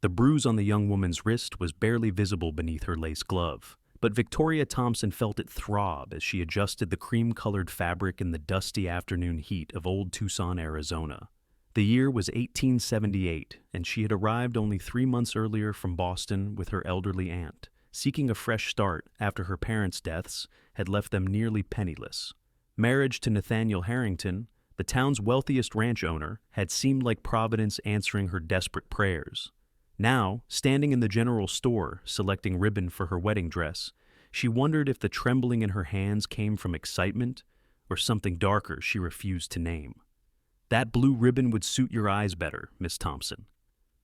The bruise on the young woman's wrist was barely visible beneath her lace glove, but Victoria Thompson felt it throb as she adjusted the cream-colored fabric in the dusty afternoon heat of old Tucson, Arizona. The year was 1878, and she had arrived only 3 months earlier from Boston with her elderly aunt, seeking a fresh start after her parents' deaths had left them nearly penniless. Marriage to Nathaniel Harrington, the town's wealthiest ranch owner, had seemed like Providence answering her desperate prayers. Now, standing in the general store, selecting ribbon for her wedding dress, she wondered if the trembling in her hands came from excitement or something darker she refused to name. "That blue ribbon would suit your eyes better, Miss Thompson."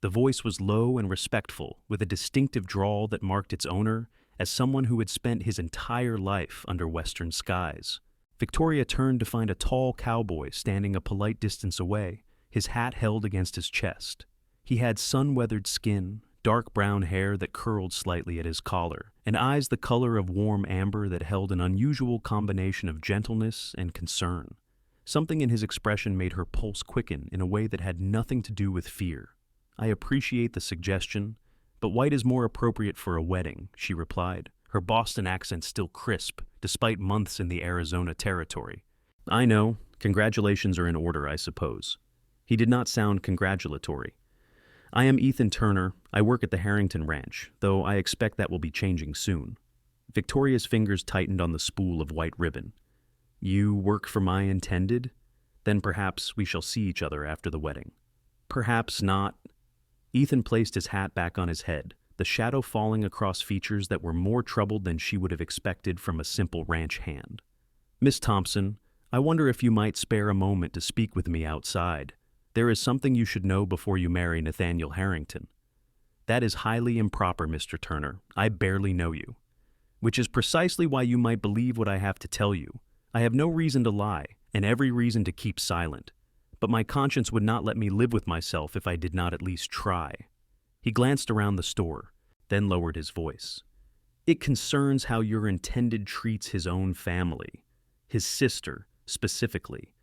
The voice was low and respectful, with a distinctive drawl that marked its owner as someone who had spent his entire life under western skies. Victoria turned to find a tall cowboy standing a polite distance away, his hat held against his chest. He had sun-weathered skin, dark brown hair that curled slightly at his collar, and eyes the color of warm amber that held an unusual combination of gentleness and concern. Something in his expression made her pulse quicken in a way that had nothing to do with fear. "I appreciate the suggestion, but white is more appropriate for a wedding," she replied, her Boston accent still crisp, despite months in the Arizona territory. "I know. Congratulations are in order, I suppose." He did not sound congratulatory. "I am Ethan Turner. I work at the Harrington Ranch, though I expect that will be changing soon." Victoria's fingers tightened on the spool of white ribbon. "You work for my intended? Then perhaps we shall see each other after the wedding." "Perhaps not." Ethan placed his hat back on his head, the shadow falling across features that were more troubled than she would have expected from a simple ranch hand. "Miss Thompson, I wonder if you might spare a moment to speak with me outside. There is something you should know before you marry Nathaniel Harrington." "That is highly improper, Mr. Turner. I barely know you." "Which is precisely why you might believe what I have to tell you. I have no reason to lie, and every reason to keep silent. But my conscience would not let me live with myself if I did not at least try." He glanced around the store, then lowered his voice. "It concerns how your intended treats his own family, his sister, specifically."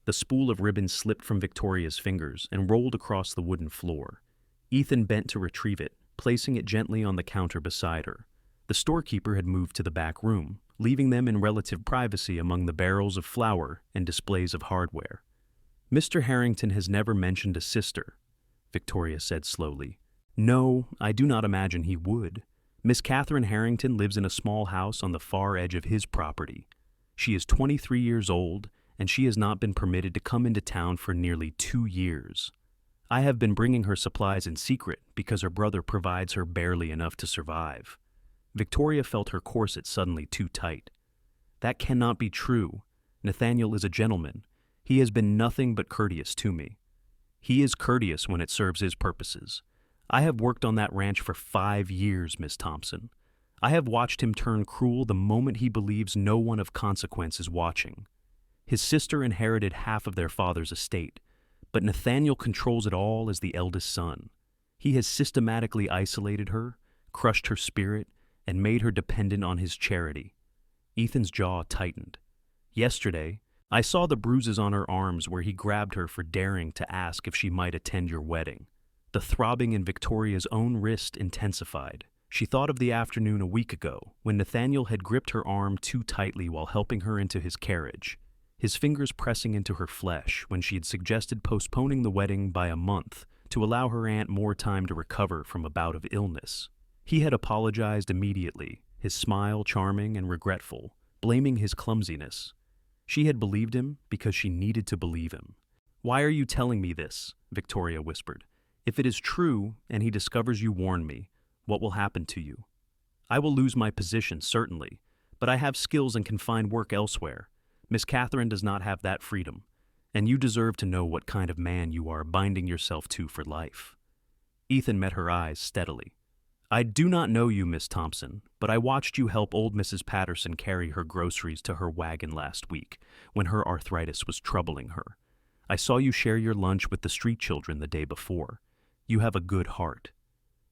The spool of ribbon slipped from Victoria's fingers and rolled across the wooden floor. Ethan bent to retrieve it, placing it gently on the counter beside her. The storekeeper had moved to the back room, leaving them in relative privacy among the barrels of flour and displays of hardware. "Mr. Harrington has never mentioned a sister," Victoria said slowly. "No, I do not imagine he would. Miss Catherine Harrington lives in a small house on the far edge of his property. She is 23 years old, and she has not been permitted to come into town for nearly 2 years. I have been bringing her supplies in secret because her brother provides her barely enough to survive." Victoria felt her corset suddenly too tight. "That cannot be true. Nathaniel is a gentleman. He has been nothing but courteous to me." "He is courteous when it serves his purposes. I have worked on that ranch for 5 years, Miss Thompson. I have watched him turn cruel the moment he believes no one of consequence is watching. His sister inherited half of their father's estate, but Nathaniel controls it all as the eldest son. He has systematically isolated her, crushed her spirit, and made her dependent on his charity." Ethan's jaw tightened. "Yesterday, I saw the bruises on her arms where he grabbed her for daring to ask if she might attend your wedding." The throbbing in Victoria's own wrist intensified. She thought of the afternoon a week ago, when Nathaniel had gripped her arm too tightly while helping her into his carriage, his fingers pressing into her flesh when she had suggested postponing the wedding by a month to allow her aunt more time to recover from a bout of illness. He had apologized immediately, his smile charming and regretful, blaming his clumsiness. She had believed him because she needed to believe him. "Why are you telling me this?" Victoria whispered. "If it is true, and he discovers you warned me, what will happen to you?" "I will lose my position, certainly, but I have skills and can find work elsewhere. Miss Catherine does not have that freedom, and you deserve to know what kind of man you are binding yourself to for life." Ethan met her eyes steadily. "I do not know you, Miss Thompson, but I watched you help old Mrs. Patterson carry her groceries to her wagon last week when her arthritis was troubling her. I saw you share your lunch with the street children the day before. You have a good heart.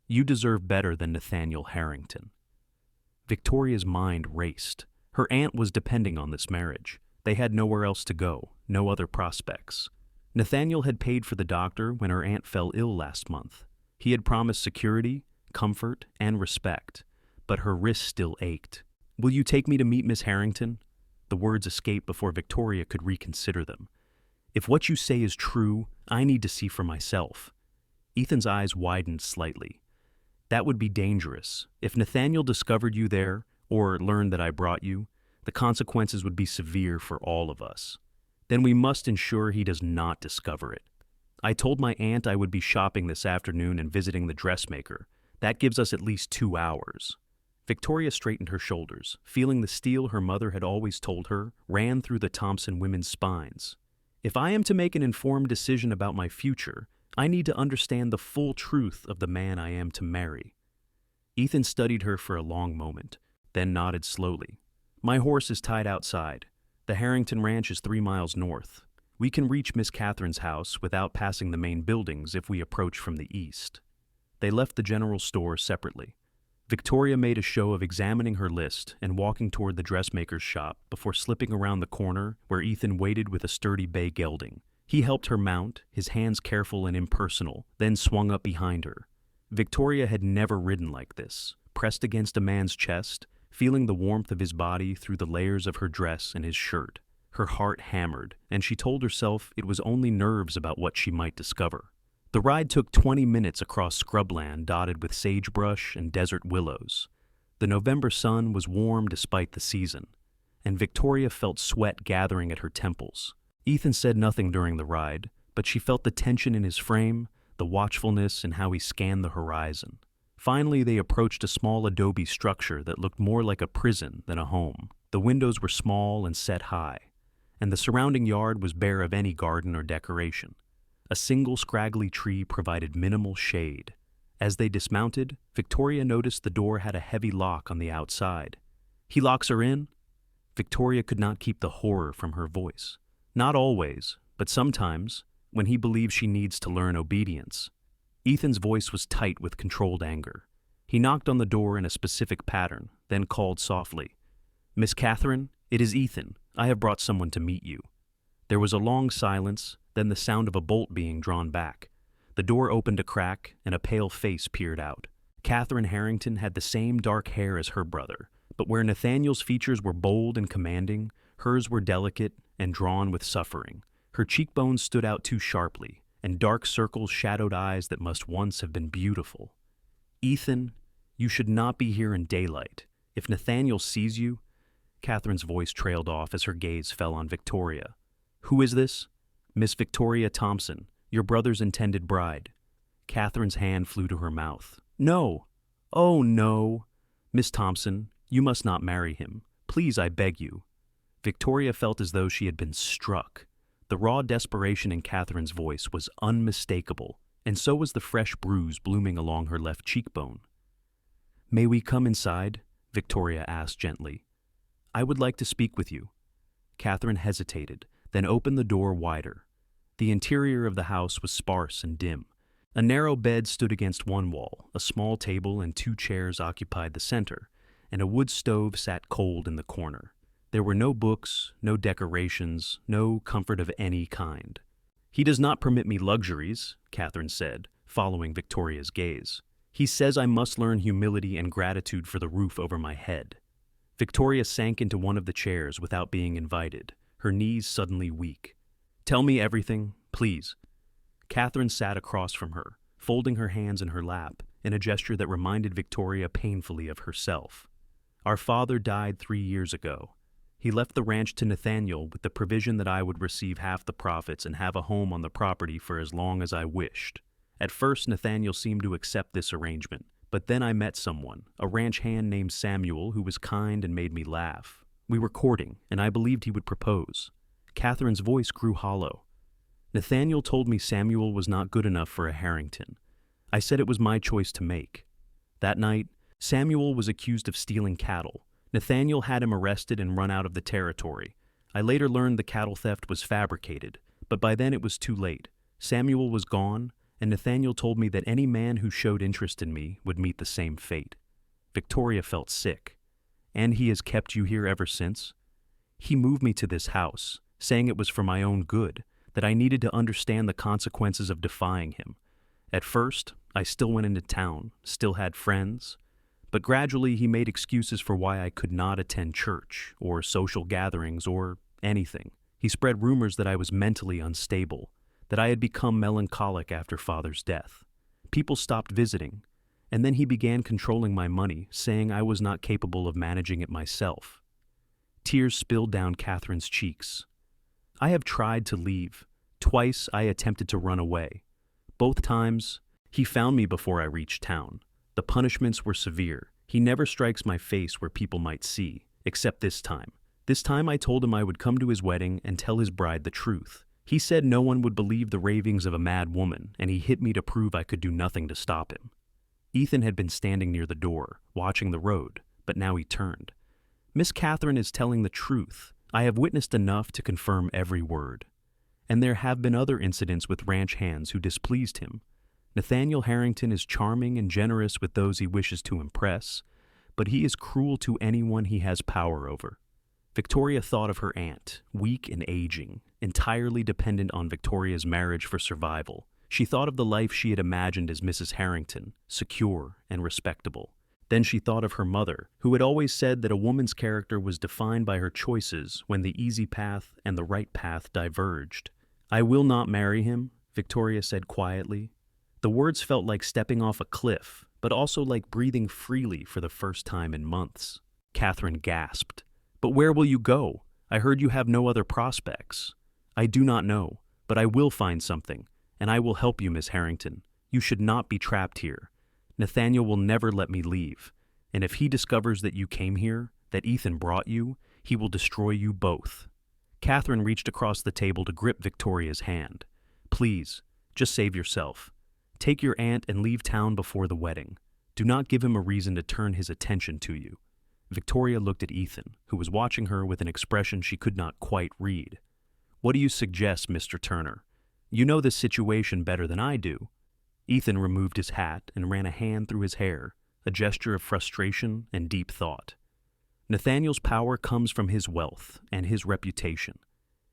You deserve better than Nathaniel Harrington." Victoria's mind raced. Her aunt was depending on this marriage. They had nowhere else to go, no other prospects. Nathaniel had paid for the doctor when her aunt fell ill last month. He had promised security, comfort, and respect, but her wrists still ached. "Will you take me to meet Miss Harrington?" The words escaped before Victoria could reconsider them. "If what you say is true, I need to see for myself." Ethan's eyes widened slightly. "That would be dangerous. If Nathaniel discovered you there, or learned that I brought you, the consequences would be severe for all of us. Then we must ensure he does not discover it. I told my aunt I would be shopping this afternoon and visiting the dressmaker. That gives us at least 2 hours." Victoria straightened her shoulders, feeling the steel her mother had always told her ran through the Thompson women's spines. "If I am to make an informed decision about my future, I need to understand the full truth of the man I am to marry." Ethan studied her for a long moment, then nodded slowly. "My horse is tied outside. The Harrington Ranch is 3 miles north. We can reach Miss Catherine's house without passing the main buildings if we approach from the east." They left the general store separately. Victoria made a show of examining her list and walking toward the dressmaker's shop before slipping around the corner where Ethan waited with a sturdy bay gelding. He helped her mount, his hands careful and impersonal, then swung up behind her. Victoria had never ridden like this, pressed against a man's chest, feeling the warmth of his body through the layers of her dress and his shirt. Her heart hammered, and she told herself it was only nerves about what she might discover. The ride took 20 minutes across scrubland dotted with sagebrush and desert willows. The November sun was warm despite the season, and Victoria felt sweat gathering at her temples. Ethan said nothing during the ride, but she felt the tension in his frame, the watchfulness in how he scanned the horizon. Finally, they approached a small adobe structure that looked more like a prison than a home. The windows were small and set high, and the surrounding yard was bare of any garden or decoration. A single scraggly tree provided minimal shade. As they dismounted, Victoria noticed the door had a heavy lock on the outside. "He locks her in?" Victoria could not keep the horror from her voice. "Not always, but sometimes, when he believes she needs to learn obedience." Ethan's voice was tight with controlled anger. He knocked on the door in a specific pattern, then called softly, "Miss Catherine, it is Ethan. I have brought someone to meet you." There was a long silence, then the sound of a bolt being drawn back. The door opened a crack, and a pale face peered out. Catherine Harrington had the same dark hair as her brother, but where Nathaniel's features were bold and commanding, hers were delicate and drawn with suffering. Her cheekbones stood out too sharply, and dark circles shadowed eyes that must once have been beautiful. "Ethan, you should not be here in daylight. If Nathaniel sees you—" Catherine's voice trailed off as her gaze fell on Victoria. "Who is this?" "Miss Victoria Thompson, your brother's intended bride." Catherine's hand flew to her mouth. "No! Oh, no! Miss Thompson, you must not marry him. Please, I beg you." Victoria felt as though she had been struck. The raw desperation in Catherine's voice was unmistakable, and so was the fresh bruise blooming along her left cheekbone. "May we come inside?" Victoria asked gently. "I would like to speak with you." Catherine hesitated, then opened the door wider. The interior of the house was sparse and dim. A narrow bed stood against one wall, a small table and 2 chairs occupied the center, and a wood stove sat cold in the corner. There were no books, no decorations, no comfort of any kind. "He does not permit me luxuries," Catherine said, following Victoria's gaze. "He says I must learn humility and gratitude for the roof over my head." Victoria sank into one of the chairs without being invited, her knees suddenly weak. "Tell me everything, please." Catherine sat across from her, folding her hands in her lap, in a gesture that reminded Victoria painfully of herself. "Our father died 3 years ago. He left the ranch to Nathaniel with the provision that I would receive half the profits and have a home on the property for as long as I wished. At first, Nathaniel seemed to accept this arrangement, but then I met someone, a ranch hand named Samuel, who was kind and made me laugh. We were courting, and I believed he would propose." Catherine's voice grew hollow. "Nathaniel told me Samuel was not good enough for a Harrington. I said it was my choice to make. That night, Samuel was accused of stealing cattle. Nathaniel had him arrested and run out of the territory. I later learned the cattle theft was fabricated, but by then it was too late. Samuel was gone, and Nathaniel told me that any man who showed interest in me would meet the same fate." Victoria felt sick. "And he has kept you here ever since?" "He moved me to this house, saying it was for my own good, that I needed to understand the consequences of defying him. At first, I still went into town, still had friends. But gradually he made excuses for why I could not attend church, or social gatherings, or anything. He spread rumors that I was mentally unstable, that I had become melancholic after Father's death. People stopped visiting, and then he began controlling my money, saying I was not capable of managing it myself. Tears spilled down Catherine's cheeks. I have tried to leave. Twice I attempted to run away. Both times, he found me before I reached town. The punishments were severe. He never strikes my face where people might see, except this time. This time I told him I would come to his wedding and tell his bride the truth. He said no one would believe the ravings of a mad woman, and he hit me to prove I could do nothing to stop him. Ethan had been standing near the door, watching the road, but now he turned. Miss Catherine is telling the truth. I have witnessed enough to confirm every word. And there have been other incidents with ranch hands who displeased him. Nathaniel Harrington is charming and generous with those he wishes to impress, but he is cruel to anyone he has power over. Victoria thought of her aunt, weak and aging, entirely dependent on Victoria's marriage for survival. She thought of the life she had imagined as Mrs. Harrington, secure and respectable. Then she thought of her mother, who had always said that a woman's character was defined by her choices when the easy path and the right path diverged. "I will not marry him," Victoria said quietly. The words felt like stepping off a cliff, but also like breathing freely for the first time in months. Catherine gasped. "But where will you go? I heard you have no other prospects." "I do not know, but I will find something, and I will help you, Miss Harrington. You should not be trapped here. Nathaniel will never let me leave, and if he discovers that you came here, that Ethan brought you, he will destroy you both." Catherine reached across the table to grip Victoria's hand. "Please, just save yourself. Take your aunt and leave town before the wedding. Do not give him a reason to turn his attention to you." Victoria looked at Ethan, who was watching her with an expression she could not quite read. "What do you suggest, Mr. Turner? You know this situation better than I do." Ethan removed his hat and ran a hand through his hair, a gesture of frustration and deep thought. "Nathaniel's power comes from his wealth and his reputation.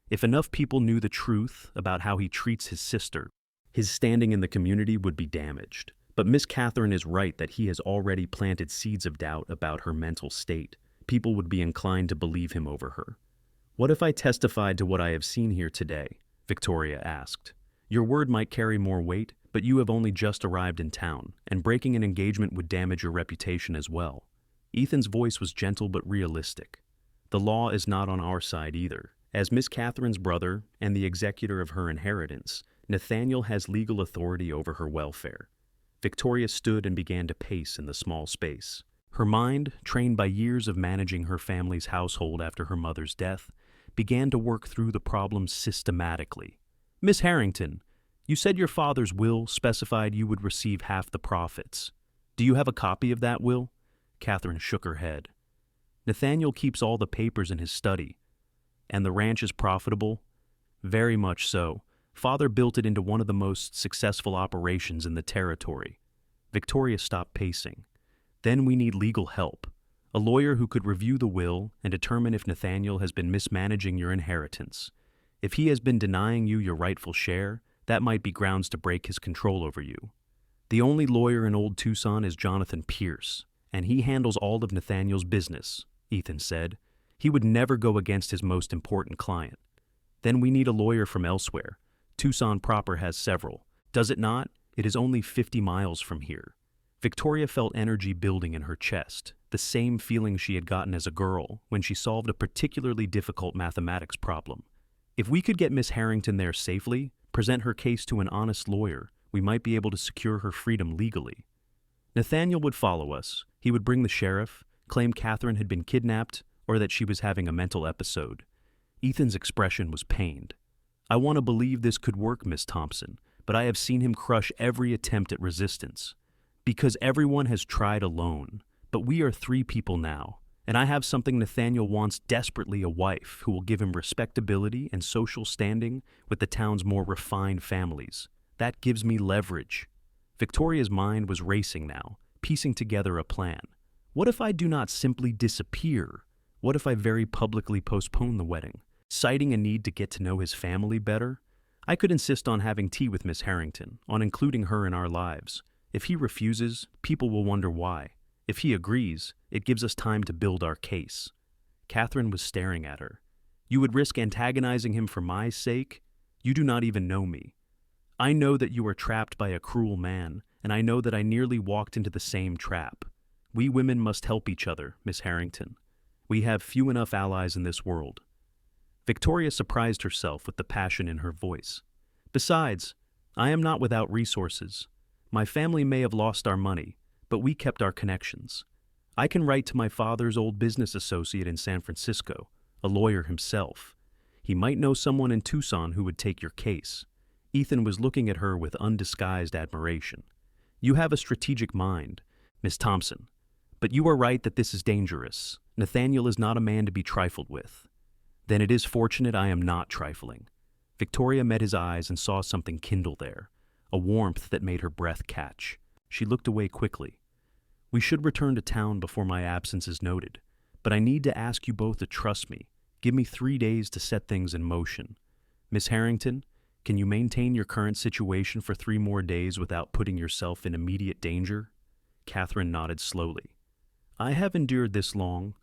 If enough people knew the truth about how he treats his sister, his standing in the community would be damaged. But Miss Catherine is right that he has already planted seeds of doubt about her mental state. People would be inclined to believe him over her." "What if I testified to what I have seen here today?" Victoria asked. "Your word might carry more weight, but you have only just arrived in town, and breaking an engagement would damage your reputation as well." Ethan's voice was gentle but realistic. "The law is not on our side either. As Miss Catherine's brother and the executor of her inheritance, Nathaniel has legal authority over her welfare." Victoria stood and began to pace in the small space. Her mind, trained by years of managing her family's household after her mother's death, began to work through the problems systematically. "Miss Harrington, you said your father's will specified you would receive half the profits. Do you have a copy of that will?" Catherine shook her head. "Nathaniel keeps all the papers in his study. And the ranch is profitable?" "Very much so. Father built it into one of the most successful operations in the territory." Victoria stopped pacing. "Then we need legal help. A lawyer who could review the will and determine if Nathaniel has been mismanaging your inheritance. If he has been denying you your rightful share, that might be grounds to break his control over you. The only lawyer in Old Tucson is Jonathan Pierce, and he handles all of Nathaniel's business," Ethan said. "He would never go against his most important client. Then we need a lawyer from elsewhere. Tucson proper has several. Does it not? It is only 50 miles from here." Victoria felt energy building in her chest, the same feeling she had gotten as a girl when she solved a particularly difficult mathematics problem. "If we could get Miss Harrington there safely, present her case to an honest lawyer, we might be able to secure her freedom legally. Nathaniel would follow us. He would bring the sheriff, claim Catherine had been kidnapped, or that she was having a mental episode." Ethan's expression was pained. "I want to believe this could work, Miss Thompson, but I have seen him crush every attempt at resistance. Because everyone has tried alone, but we are 3 people now, and I have something Nathaniel wants desperately: a wife who will give him respectability and social standing with the town's more refined families. That gives me leverage." Victoria's mind was racing now, piecing together a plan. What if I do not simply disappear? What if I very publicly postpone the wedding, citing a need to get to know his family better? I could insist on having tea with Miss Harrington, on including her in our lives. If he refuses, people will wonder why. If he agrees, it gives us time to build our case. Catherine was staring at her. You would risk antagonizing him for my sake? You do not even know me. I know that you are trapped by a cruel man, and I know that I nearly walked into the same trap. We women must help each other, Miss Harrington. We have few enough allies in this world. Victoria surprised herself with the passion in her voice. Besides, I am not without resources. My family may have lost our money, but we kept our connections. I can write to my father's old business associate in San Francisco, a lawyer himself. He might know someone in Tucson who would take your case. Ethan was looking at her with undisguised admiration. You have a strategic mind, Miss Thompson. But you are right that this is dangerous. Nathaniel is not a man to be trifled with. Then it is fortunate I am not trifling. Victoria met his eyes and saw something kindle there, a warmth that made her breath catch. She looked away quickly. We should return to town before my absence is noted, but I need to ask you both to trust me. Give me 3 days to set things in motion. Miss Harrington, can you maintain your current situation for 3 more days without putting yourself in immediate danger? Catherine nodded slowly. I have endured this long.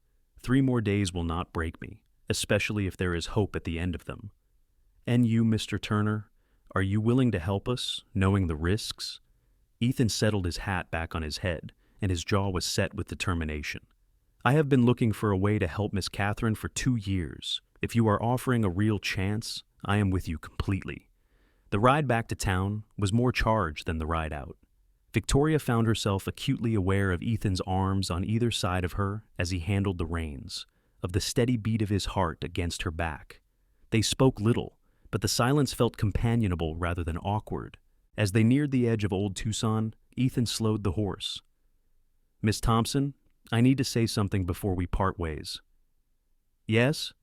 3 more days will not break me, especially if there is hope at the end of them. And you, Mr. Turner, are you willing to help us, knowing the risks? Ethan settled his hat back on his head, and his jaw was set with determination. I have been looking for a way to help Miss Catherine for 2 years. If you are offering a real chance, I am with you completely. The ride back to town was more charged than the ride out. Victoria found herself acutely aware of Ethan's arms on either side of her as he handled the reins, of the steady beat of his heart against her back. They spoke little, but the silence felt companionable rather than awkward. As they neared the edge of Old Tucson, Ethan slowed the horse. Miss Thompson, I need to say something before we part ways. Yes?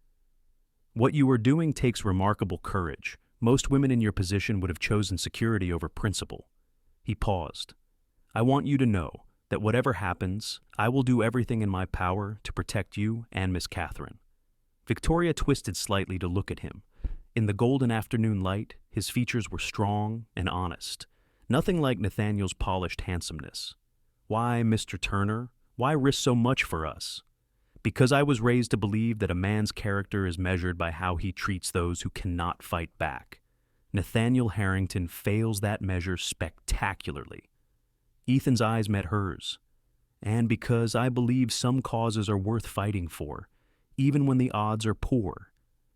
What you are doing takes remarkable courage. Most women in your position would have chosen security over principle. He paused. I want you to know that whatever happens, I will do everything in my power to protect you and Miss Catherine. Victoria twisted slightly to look at him. In the golden afternoon light, his features were strong and honest, nothing like Nathaniel's polished handsomeness. Why, Mr. Turner, why risk so much for us? Because I was raised to believe that a man's character is measured by how he treats those who cannot fight back. Nathaniel Harrington fails that measure spectacularly. Ethan's eyes met hers. And because I believe some causes are worth fighting for, even when the odds are poor.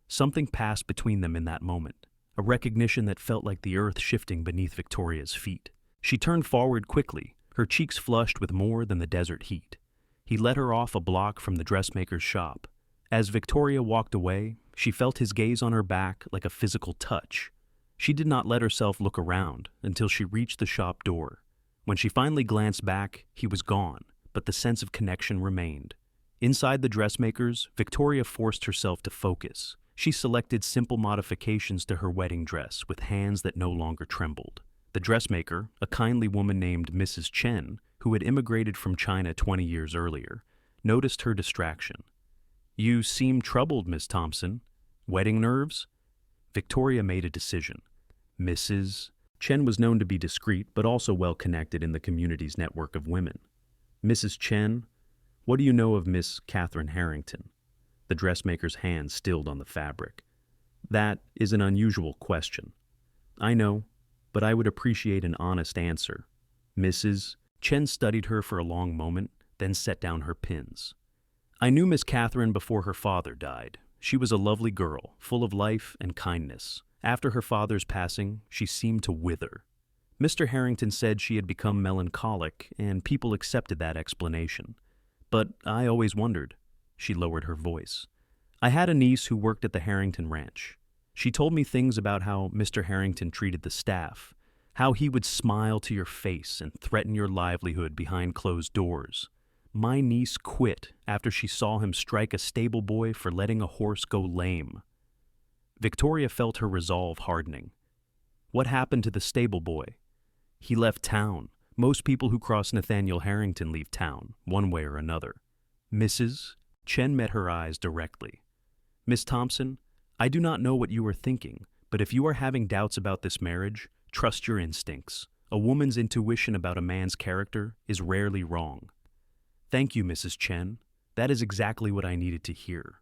Something passed between them in that moment, a recognition that felt like the earth shifting beneath Victoria's feet. She turned forward quickly, her cheeks flushed with more than the desert heat. He led her off a block from the dressmaker's shop. As Victoria walked away, she felt his gaze on her back like a physical touch. She did not let herself look around until she reached the shop door. When she finally glanced back, he was gone, but the sense of connection remained. Inside the dressmaker's, Victoria forced herself to focus. She selected simple modifications to her wedding dress with hands that no longer trembled. The dressmaker, a kindly woman named Mrs. Chen, who had immigrated from China 20 years earlier, noticed her distraction. You seem troubled, Miss Thompson. Wedding nerves? Victoria made a decision. Mrs. Chen was known to be discreet, but also well-connected in the community's network of women. Mrs. Chen, what do you know of Miss Catherine Harrington? The dressmaker's hand stilled on the fabric. That is an unusual question. I know, but I would appreciate an honest answer. Mrs. Chen studied her for a long moment, then set down her pins. I knew Miss Catherine before her father died. She was a lovely girl, full of life and kindness. After her father's passing, she seemed to wither. Mr. Harrington said she had become melancholic, and people accepted that explanation. But I always wondered. She lowered her voice. I had a niece who worked at the Harrington Ranch. She told me things about how Mr. Harrington treated the staff, how he would smile to your face and threaten your livelihood behind closed doors. My niece quit after she saw him strike a stable boy for letting a horse go lame. Victoria felt her resolve hardening. What happened to the stable boy? He left town. Most people who cross Nathaniel Harrington leave town, one way or another. Mrs. Chen met her eyes directly. Miss Thompson, I do not know what you are thinking, but if you are having doubts about this marriage, trust your instincts. A woman's intuition about a man's character is rarely wrong. Thank you, Mrs. Chen. That is exactly what I needed to hear.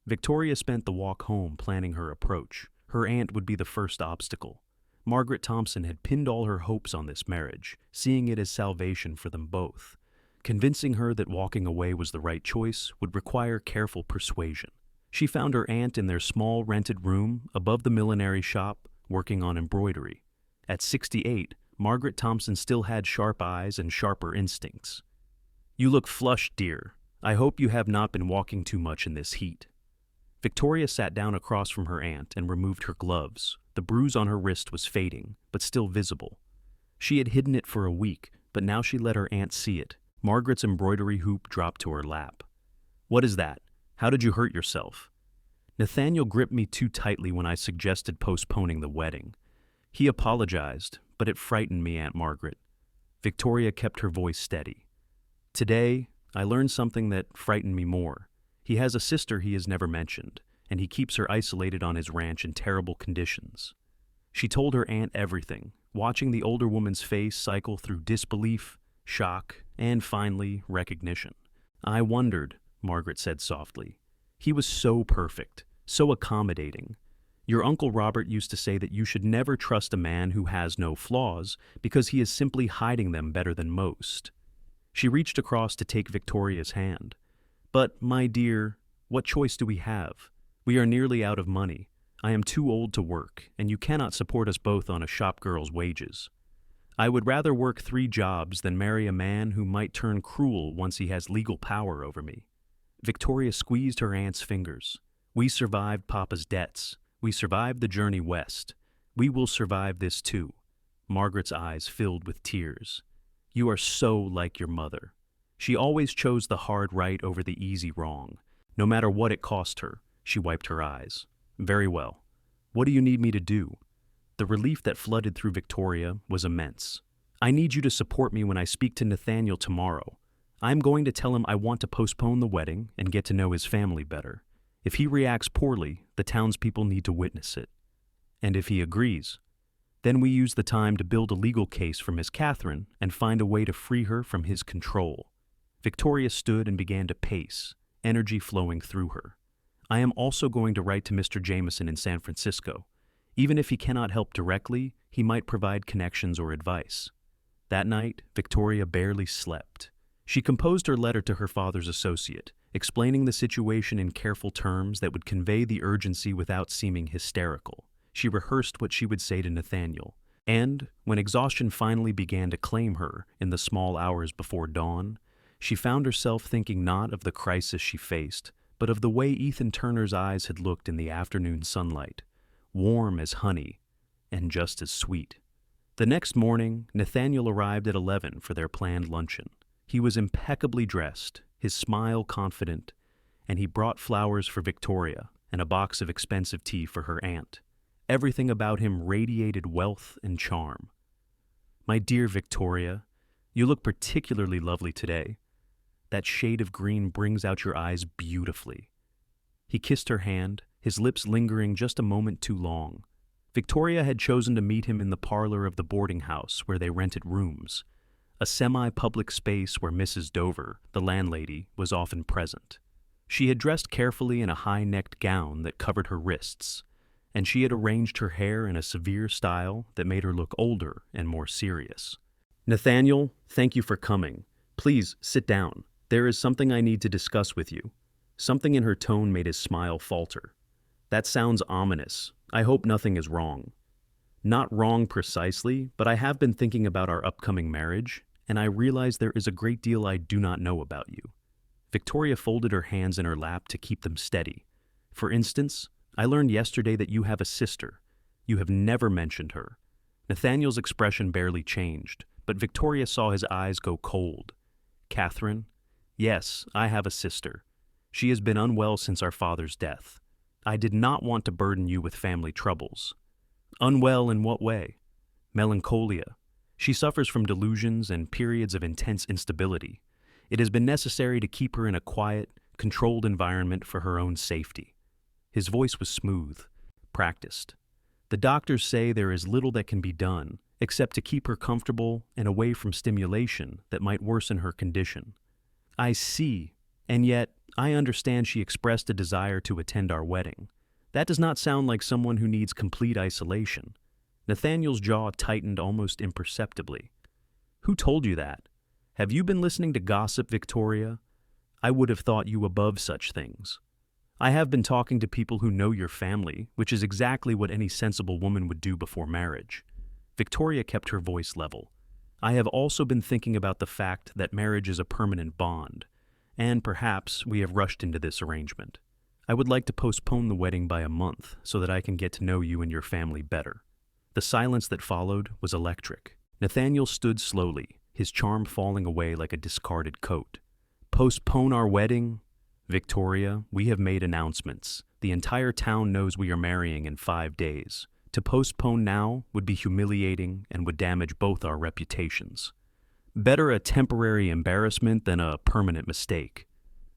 Victoria spent the walk home planning her approach. Her aunt would be the first obstacle. Margaret Thompson had pinned all her hopes on this marriage, seeing it as salvation for them both. Convincing her that walking away was the right choice would require careful persuasion. She found her aunt in their small rented room above the millinery shop, working on embroidery. At 68, Margaret Thompson still had sharp eyes and sharper instincts. "You look flushed, dear. I hope you have not been walking too much in this heat." Victoria sat down across from her aunt and removed her gloves. The bruise on her wrist was fading, but still visible. She had hidden it for a week, but now she let her aunt see it. Margaret's embroidery hoop dropped to her lap. "What is that? How did you hurt yourself?" "Nathaniel gripped me too tightly when I suggested postponing the wedding. He apologized, but it frightened me, Aunt Margaret." Victoria kept her voice steady. "Today, I learned something that frightened me more. He has a sister he has never mentioned, and he keeps her isolated on his ranch in terrible conditions." She told her aunt everything, watching the older woman's face cycle through disbelief, shock, and finally, recognition. "I wondered," Margaret said softly. "He was so perfect, so accommodating. Your Uncle Robert used to say that you should never trust a man who has no flaws because he is simply hiding them better than most." She reached across to take Victoria's hand. "But, my dear, what choice do we have? We are nearly out of money. I am too old to work, and you cannot support us both on a shop girl's wages. I would rather work 3 jobs than marry a man who might turn cruel once he has legal power over me." Victoria squeezed her aunt's fingers. "We survived Papa's debts. We survived the journey west. We will survive this too." Margaret's eyes filled with tears. "You are so like your mother. She always chose the hard right over the easy wrong, no matter what it cost her." She wiped her eyes. "Very well. What do you need me to do?" The relief that flooded through Victoria was immense. "I need you to support me when I speak to Nathaniel tomorrow. I'm going to tell him I want to postpone the wedding and get to know his family better. If he reacts poorly, the townspeople need to witness it. And if he agrees, then we use the time to build a legal case for Miss Catherine and find a way to free her from his control." Victoria stood and began to pace, energy flowing through her. "I am also going to write to Mr. Jameson in San Francisco. Even if he cannot help directly, he might provide connections or advice." That night, Victoria barely slept. She composed her letter to her father's associate, explaining the situation in careful terms that would convey the urgency without seeming hysterical. She rehearsed what she would say to Nathaniel. And, when exhaustion finally began to claim her in the small hours before dawn, she found herself thinking not of the crisis she faced, but of the way Ethan Turner's eyes had looked in the afternoon sunlight, warm as honey and just as sweet. The next morning, Nathaniel arrived at 11 for their planned luncheon. He was impeccably dressed, his smile confident, and he brought flowers for Victoria and a box of expensive tea for her aunt. Everything about him radiated wealth and charm. "My dear Victoria, you look particularly lovely today. That shade of green brings out your eyes beautifully." He kissed her hand, his lips lingering just a moment too long. Victoria had chosen to meet him in the parlor of the boarding house where they rented rooms, a semi-public space where Mrs. Dover, the landlady, was often present. She had dressed carefully in a high-necked gown that covered her wrists, and she had arranged her hair in a severe style that made her look older and more serious. "Nathaniel, thank you for coming. Please, sit down. There is something I need to discuss with you." Something in her tone made his smile falter. "That sounds ominous. I hope nothing is wrong." "Not wrong precisely, but I have been thinking about our upcoming marriage, and I realize there is a great deal I do not know about you." Victoria folded her hands in her lap to keep them steady. "For instance, I learned yesterday that you have a sister. You have never mentioned her." Nathaniel's expression barely changed, but Victoria saw his eyes go cold. "Catherine? Yes, I have a sister. She has been unwell since our father's death. I did not want to burden you with family troubles." "Unwell in what way?" "Melancholia. She suffers from delusions and periods of intense instability. It has been necessary to keep her in a quiet, controlled environment for her own safety." His voice was smooth, practiced. "The doctors say there is little that can be done, except to keep her comfortable and away from stimulation that might worsen her condition. I see, and yet I understand she expressed a desire to attend our wedding. That does not sound like someone who needs complete isolation. Nathaniel's jaw tightened almost imperceptibly. Who told you that? Have you been listening to gossip, Victoria? I would have thought you above such things. I have been talking to people who know your family, which is exactly what any sensible woman would do before marriage. Victoria kept her voice level. I have also been thinking about the fact that marriage is a permanent bond, and perhaps we have rushed into this arrangement. I would like to postpone the wedding by a month so that I can get to know you and your family better. The silence that followed was electric. Nathaniel stood slowly, his charm falling away like a discarded coat. Postpone our wedding? Victoria, we have made announcements. The entire town knows we are marrying in 5 days. To postpone now would be humiliating and would damage both our reputations. Better a temporary embarrassment than a permanent mistake.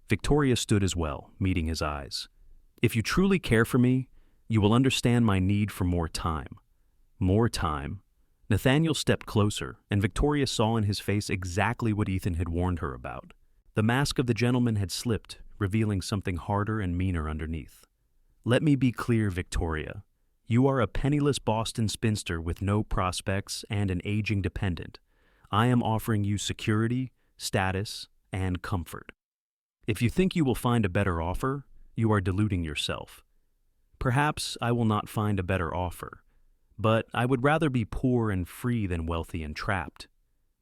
Victoria stood as well, meeting his eyes. If you truly care for me, you will understand my need for more time. More time? Nathaniel stepped closer, and Victoria saw in his face exactly what Ethan had warned her about. The mask of the gentleman had slipped, revealing something harder and meaner underneath. Let me be clear, Victoria. You are a penniless Boston spinster with no prospects and an aging dependent. I am offering you security, status, and comfort. If you think you will find a better offer, you are deluding yourself. Perhaps I will not find a better offer, but I would rather be poor and free than wealthy and trapped.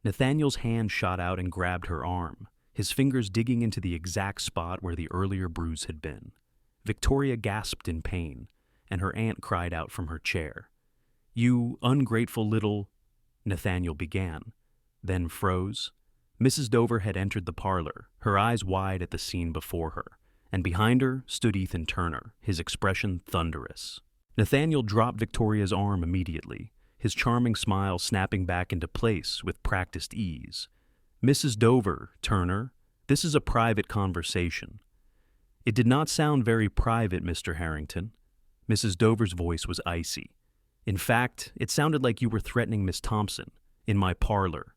Nathaniel's hand shot out and grabbed her arm, his fingers digging into the exact spot where the earlier bruise had been. Victoria gasped in pain, and her aunt cried out from her chair. You ungrateful little... Nathaniel began, then froze. Mrs. Dover had entered the parlor, her eyes wide at the scene before her, and behind her stood Ethan Turner, his expression thunderous. Nathaniel dropped Victoria's arm immediately, his charming smile snapping back into place with practiced ease. Mrs. Dover, Turner, this is a private conversation. It did not sound very private, Mr. Harrington. Mrs. Dover's voice was icy. In fact, it sounded like you were threatening Miss Thompson, in my parlor.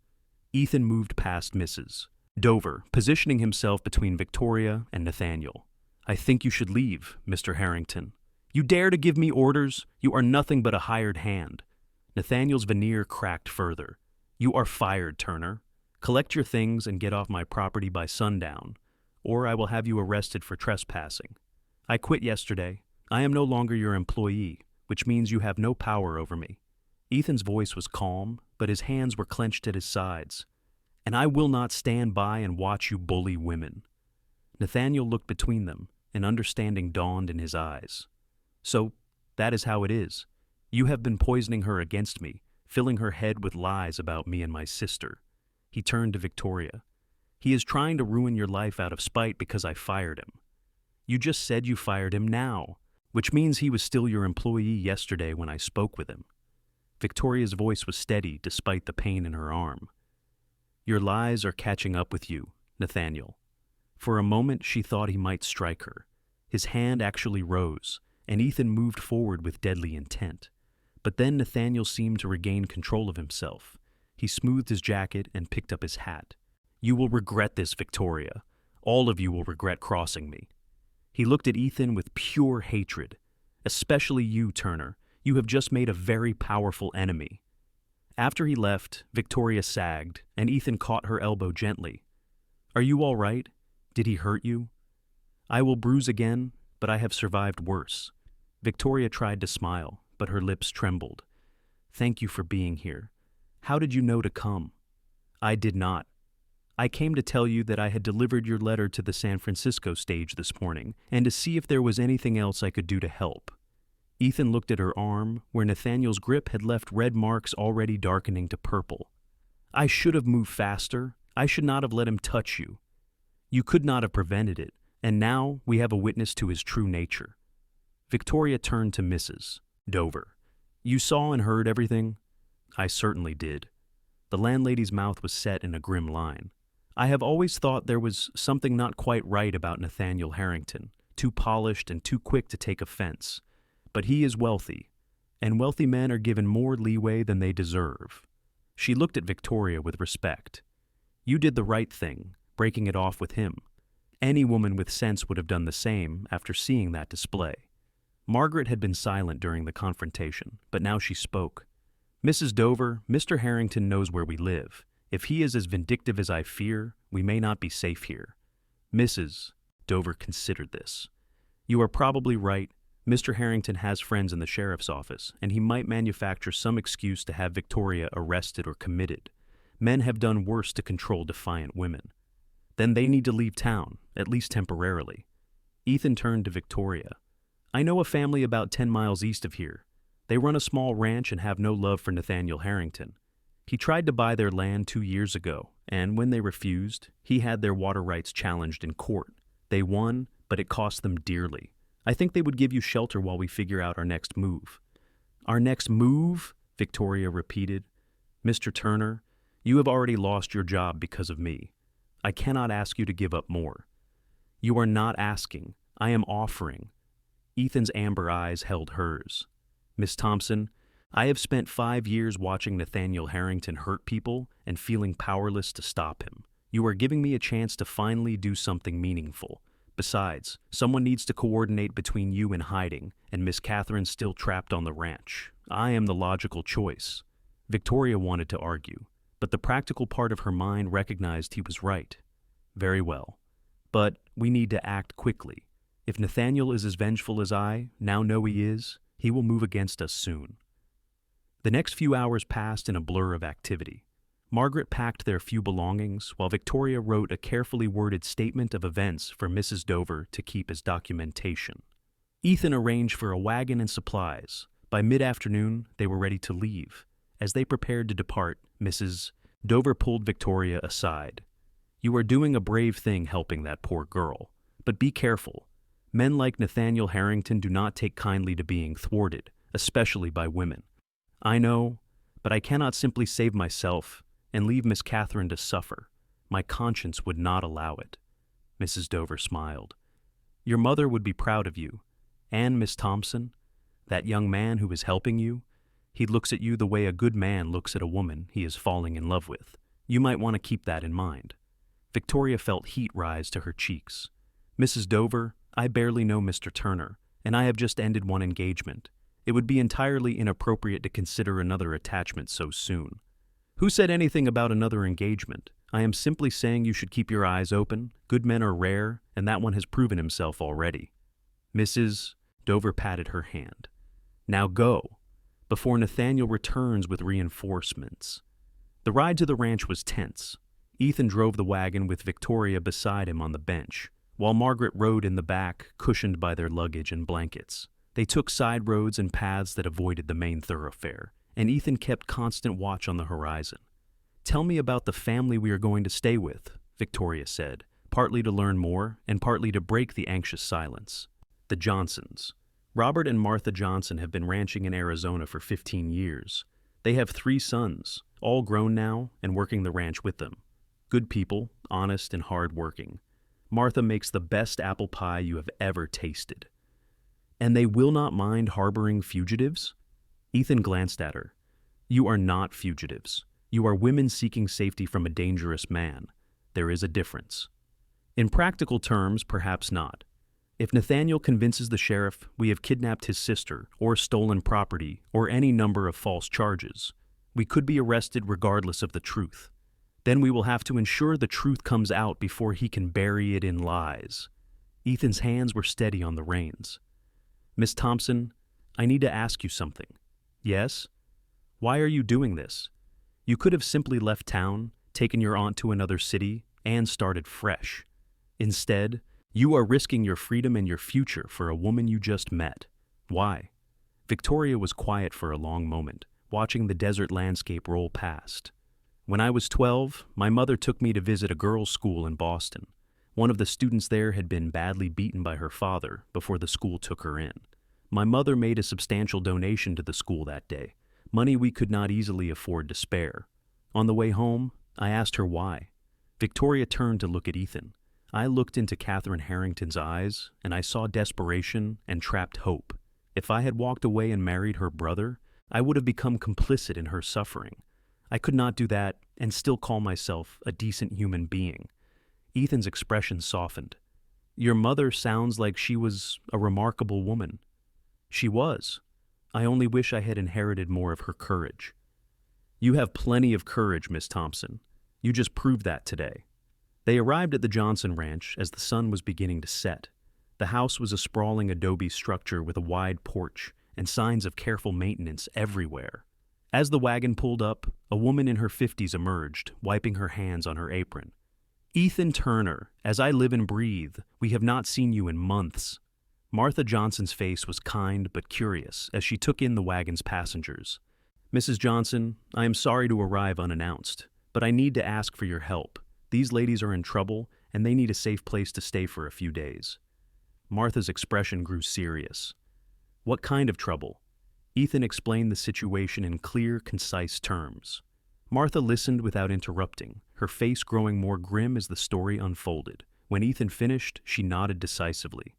Ethan moved past Mrs. Dover, positioning himself between Victoria and Nathaniel. I think you should leave, Mr. Harrington. You dare to give me orders? You are nothing but a hired hand. Nathaniel's veneer cracked further. You are fired, Turner. Collect your things and get off my property by sundown, or I will have you arrested for trespassing. I quit yesterday. I am no longer your employee, which means you have no power over me. Ethan's voice was calm, but his hands were clenched at his sides. And I will not stand by and watch you bully women. Nathaniel looked between them, and understanding dawned in his eyes. So, that is how it is. You have been poisoning her against me, filling her head with lies about me and my sister. He turned to Victoria. He is trying to ruin your life out of spite because I fired him. You just said you fired him now, which means he was still your employee yesterday when I spoke with him. Victoria's voice was steady despite the pain in her arm. Your lies are catching up with you, Nathaniel. For a moment she thought he might strike her. His hand actually rose, and Ethan moved forward with deadly intent. But then Nathaniel seemed to regain control of himself. He smoothed his jacket and picked up his hat. You will regret this, Victoria. All of you will regret crossing me. He looked at Ethan with pure hatred. Especially you, Turner. You have just made a very powerful enemy. After he left, Victoria sagged, and Ethan caught her elbow gently. Are you all right? Did he hurt you? I will bruise again, but I have survived worse. Victoria tried to smile, but her lips trembled. Thank you for being here. How did you know to come? I did not. I came to tell you that I had delivered your letter to the San Francisco stage this morning, and to see if there was anything else I could do to help. Ethan looked at her arm, where Nathaniel's grip had left red marks already darkening to purple. I should have moved faster. I should not have let him touch you. You could not have prevented it, and now we have a witness to his true nature. Victoria turned to Mrs. Dover. You saw and heard everything? I certainly did. The landlady's mouth was set in a grim line. I have always thought there was something not quite right about Nathaniel Harrington, too polished and too quick to take offense. But he is wealthy. and wealthy men are given more leeway than they deserve. She looked at Victoria with respect. You did the right thing, breaking it off with him. Any woman with sense would have done the same after seeing that display. Margaret had been silent during the confrontation, but now she spoke. Mrs. Dover, Mr. Harrington knows where we live. If he is as vindictive as I fear, we may not be safe here. Mrs. Dover considered this. You are probably right. Mr. Harrington has friends in the sheriff's office, and he might manufacture some excuse to have Victoria arrested or committed. Men have done worse to control defiant women. Then they need to leave town, at least temporarily. Ethan turned to Victoria. I know a family about 10 miles east of here. They run a small ranch and have no love for Nathaniel Harrington. He tried to buy their land 2 years ago, and when they refused, he had their water rights challenged in court. They won, but it cost them dearly. I think they would give you shelter while we figure out our next move. Our next move? Victoria repeated. Mr. Turner, you have already lost your job because of me. I cannot ask you to give up more. You are not asking. I am offering. Ethan's amber eyes held hers. Miss Thompson, I have spent 5 years watching Nathaniel Harrington hurt people and feeling powerless to stop him. You are giving me a chance to finally do something meaningful. Besides, someone needs to coordinate between you and hiding, and Miss Catherine's still trapped on the ranch. I am the logical choice. Victoria wanted to argue, but the practical part of her mind recognized he was right. Very well. But we need to act quickly. If Nathaniel is as vengeful as I now know he is, he will move against us soon. The next few hours passed in a blur of activity. Margaret packed their few belongings, while Victoria wrote a carefully worded statement of events for Mrs. Dover to keep as documentation. Ethan arranged for a wagon and supplies. By mid-afternoon, they were ready to leave. As they prepared to depart, Mrs. Dover pulled Victoria aside. You are doing a brave thing helping that poor girl. But be careful. Men like Nathaniel Harrington do not take kindly to being thwarted, especially by women. I know, but I cannot simply save myself and leave Miss Catherine to suffer. My conscience would not allow it. Mrs. Dover smiled. Your mother would be proud of you. And Miss Thompson, that young man who is helping you, he looks at you the way a good man looks at a woman he is falling in love with. You might want to keep that in mind. Victoria felt heat rise to her cheeks. Mrs. Dover, I barely know Mr. Turner, and I have just ended one engagement. It would be entirely inappropriate to consider another attachment so soon. Who said anything about another engagement? I am simply saying you should keep your eyes open. Good men are rare, and that one has proven himself already. Mrs. Dover patted her hand. Now go, before Nathaniel returns with reinforcements. The ride to the ranch was tense. Ethan drove the wagon with Victoria beside him on the bench, while Margaret rode in the back, cushioned by their luggage and blankets. They took side roads and paths that avoided the main thoroughfare, and Ethan kept constant watch on the horizon. Tell me about the family we are going to stay with, Victoria said, partly to learn more and partly to break the anxious silence. The Johnsons. Robert and Martha Johnson have been ranching in Arizona for 15 years. They have 3 sons, all grown now and working the ranch with them. Good people, honest and hard-working. Martha makes the best apple pie you have ever tasted. And they will not mind harboring fugitives? Ethan glanced at her. You are not fugitives. You are women seeking safety from a dangerous man. There is a difference. In practical terms, perhaps not. If Nathaniel convinces the sheriff we have kidnapped his sister, or stolen property, or any number of false charges, we could be arrested regardless of the truth. Then we will have to ensure the truth comes out before he can bury it in lies. Ethan's hands were steady on the reins. Miss Thompson, I need to ask you something. Yes? Why are you doing this? You could have simply left town, taken your aunt to another city, and started fresh. Instead, you are risking your freedom and your future for a woman you just met. Why? Victoria was quiet for a long moment, watching the desert landscape roll past. When I was 12, my mother took me to visit a girls' school in Boston. One of the students there had been badly beaten by her father before the school took her in. My mother made a substantial donation to the school that day, money we could not easily afford to spare. On the way home, I asked her why. Victoria turned to look at Ethan. I looked into Catherine Harrington's eyes, and I saw desperation and trapped hope. If I had walked away and married her brother, I would have become complicit in her suffering. I could not do that and still call myself a decent human being. Ethan's expression softened. Your mother sounds like she was a remarkable woman. She was. I only wish I had inherited more of her courage. You have plenty of courage, Miss Thompson. You just proved that today. They arrived at the Johnson Ranch as the sun was beginning to set. The house was a sprawling adobe structure with a wide porch and signs of careful maintenance everywhere. As the wagon pulled up, a woman in her 50s emerged, wiping her hands on her apron. Ethan Turner, as I live and breathe, we have not seen you in months. Martha Johnson's face was kind but curious as she took in the wagon's passengers. Mrs. Johnson, I am sorry to arrive unannounced, but I need to ask for your help. These ladies are in trouble, and they need a safe place to stay for a few days. Martha's expression grew serious. What kind of trouble? Ethan explained the situation in clear, concise terms. Martha listened without interrupting, her face growing more grim as the story unfolded. When Ethan finished, she nodded decisively.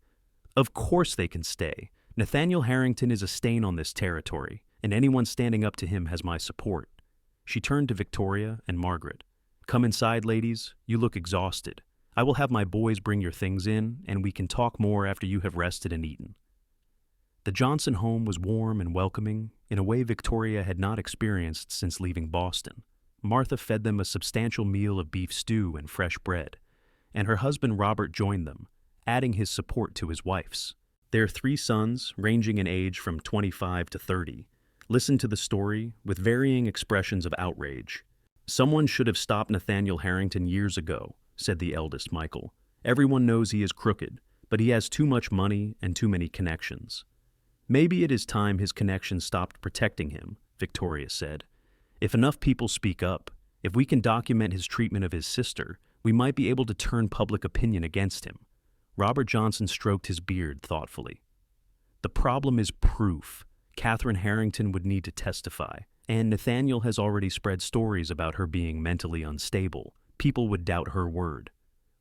Of course they can stay. Nathaniel Harrington is a stain on this territory, and anyone standing up to him has my support. She turned to Victoria and Margaret. Come inside, ladies. You look exhausted. I will have my boys bring your things in, and we can talk more after you have rested and eaten. The Johnson home was warm and welcoming, in a way Victoria had not experienced since leaving Boston. Martha fed them a substantial meal of beef stew and fresh bread, and her husband Robert joined them, adding his support to his wife's. Their 3 sons, ranging in age from 25 to 30, listened to the story with varying expressions of outrage. Someone should have stopped Nathaniel Harrington years ago, said the eldest, Michael. Everyone knows he is crooked, but he has too much money and too many connections. Maybe it is time his connections stopped protecting him, Victoria said. If enough people speak up, if we can document his treatment of his sister, we might be able to turn public opinion against him. Robert Johnson stroked his beard thoughtfully. The problem is proof. Catherine Harrington would need to testify, and Nathaniel has already spread stories about her being mentally unstable. People would doubt her word.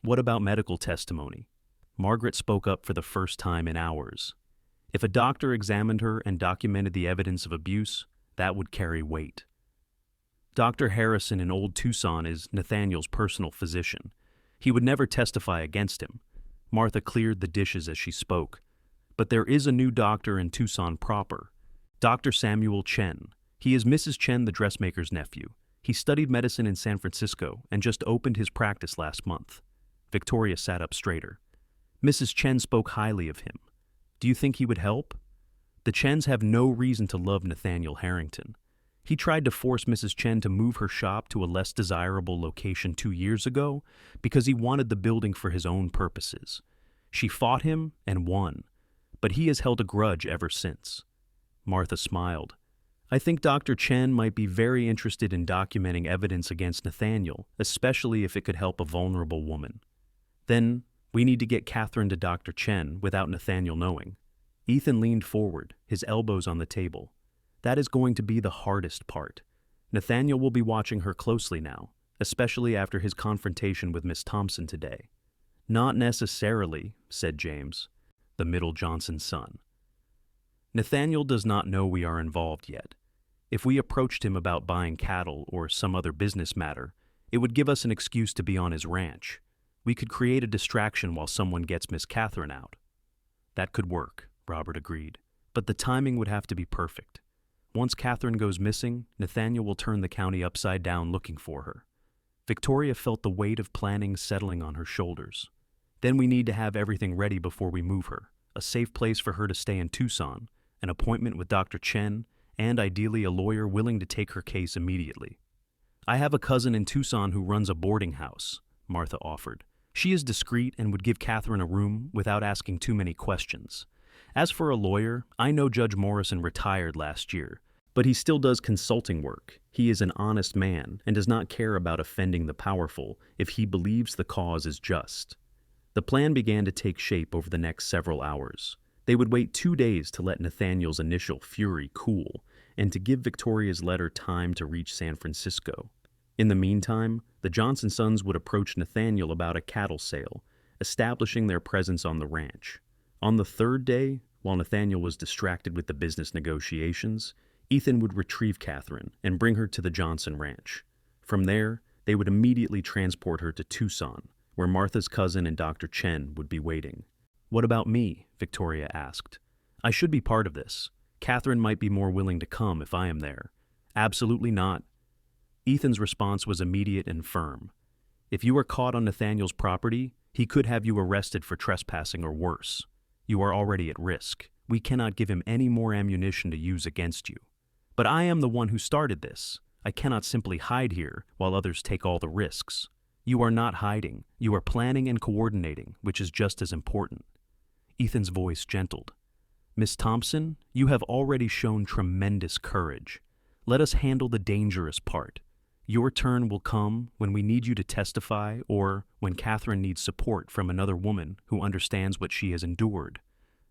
What about medical testimony? Margaret spoke up for the first time in hours. If a doctor examined her and documented the evidence of abuse, that would carry weight. Dr. Harrison in Old Tucson is Nathaniel's personal physician. He would never testify against him. Martha cleared the dishes as she spoke. But there is a new doctor in Tucson proper, Dr. Samuel Chen. He is Mrs. Chen, the dressmaker's nephew. He studied medicine in San Francisco and just opened his practice last month. Victoria sat up straighter. Mrs. Chen spoke highly of him. Do you think he would help? The Chens have no reason to love Nathaniel Harrington. He tried to force Mrs. Chen to move her shop to a less desirable location 2 years ago because he wanted the building for his own purposes. She fought him and won, but he has held a grudge ever since. Martha smiled. I think Dr. Chen might be very interested in documenting evidence against Nathaniel, especially if it could help a vulnerable woman. Then, we need to get Catherine to Dr. Chen without Nathaniel knowing. Ethan leaned forward, his elbows on the table. That is going to be the hardest part. Nathaniel will be watching her closely now, especially after his confrontation with Miss Thompson today. Not necessarily, said James, the middle Johnson's son. Nathaniel does not know we are involved yet. If we approached him about buying cattle or some other business matter, it would give us an excuse to be on his ranch. We could create a distraction while someone gets Miss Catherine out. That could work, Robert agreed, but the timing would have to be perfect. Once Catherine goes missing, Nathaniel will turn the county upside down looking for her. Victoria felt the weight of planning settling on her shoulders. Then we need to have everything ready before we move her, a safe place for her to stay in Tucson, an appointment with Dr. Chen, and ideally a lawyer willing to take her case immediately. I have a cousin in Tucson who runs a boarding house, Martha offered. She is discreet and would give Catherine a room without asking too many questions. As for a lawyer, I know Judge Morrison retired last year, but he still does consulting work. He is an honest man and does not care about offending the powerful if he believes the cause is just. The plan began to take shape over the next several hours. They would wait 2 days to let Nathaniel's initial fury cool and to give Victoria's letter time to reach San Francisco. In the meantime, the Johnson sons would approach Nathaniel about a cattle sale, establishing their presence on the ranch. On the 3rd day, While Nathaniel was distracted with the business negotiations, Ethan would retrieve Catherine and bring her to the Johnson ranch. From there, they would immediately transport her to Tucson, where Martha's cousin and Dr. Chen would be waiting. "What about me?" Victoria asked. "I should be part of this. Catherine might be more willing to come if I am there." "Absolutely not." Ethan's response was immediate and firm. "If you are caught on Nathaniel's property, he could have you arrested for trespassing or worse. You are already at risk. We cannot give him any more ammunition to use against you." "But I am the one who started this. I cannot simply hide here while others take all the risks." "You are not hiding. You are planning and coordinating, which is just as important." Ethan's voice gentled. "Miss Thompson, you have already shown tremendous courage. Let us handle the dangerous part. Your turn will come when we need you to testify or when Catherine needs support from another woman who understands what she has endured."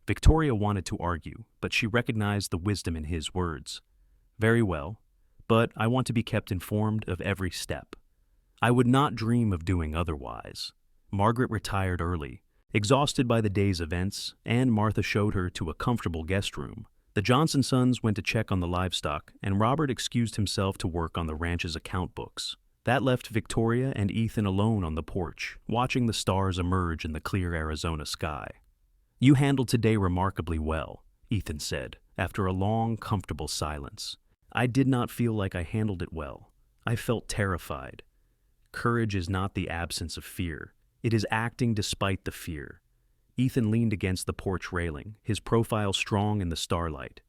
Victoria wanted to argue, but she recognized the wisdom in his words. "Very well, but I want to be kept informed of every step." "I would not dream of doing otherwise." Margaret retired early, exhausted by the day's events, and Martha showed her to a comfortable guest room. The Johnson sons went to check on the livestock, and Robert excused himself to work on the ranch's account books. That left Victoria and Ethan alone on the porch, watching the stars emerge in the clear Arizona sky. "You handled today remarkably well," Ethan said, after a long, comfortable silence. "I did not feel like I handled it well. I felt terrified. Courage is not the absence of fear. It is acting despite the fear." Ethan leaned against the porch railing, his profile strong in the starlight.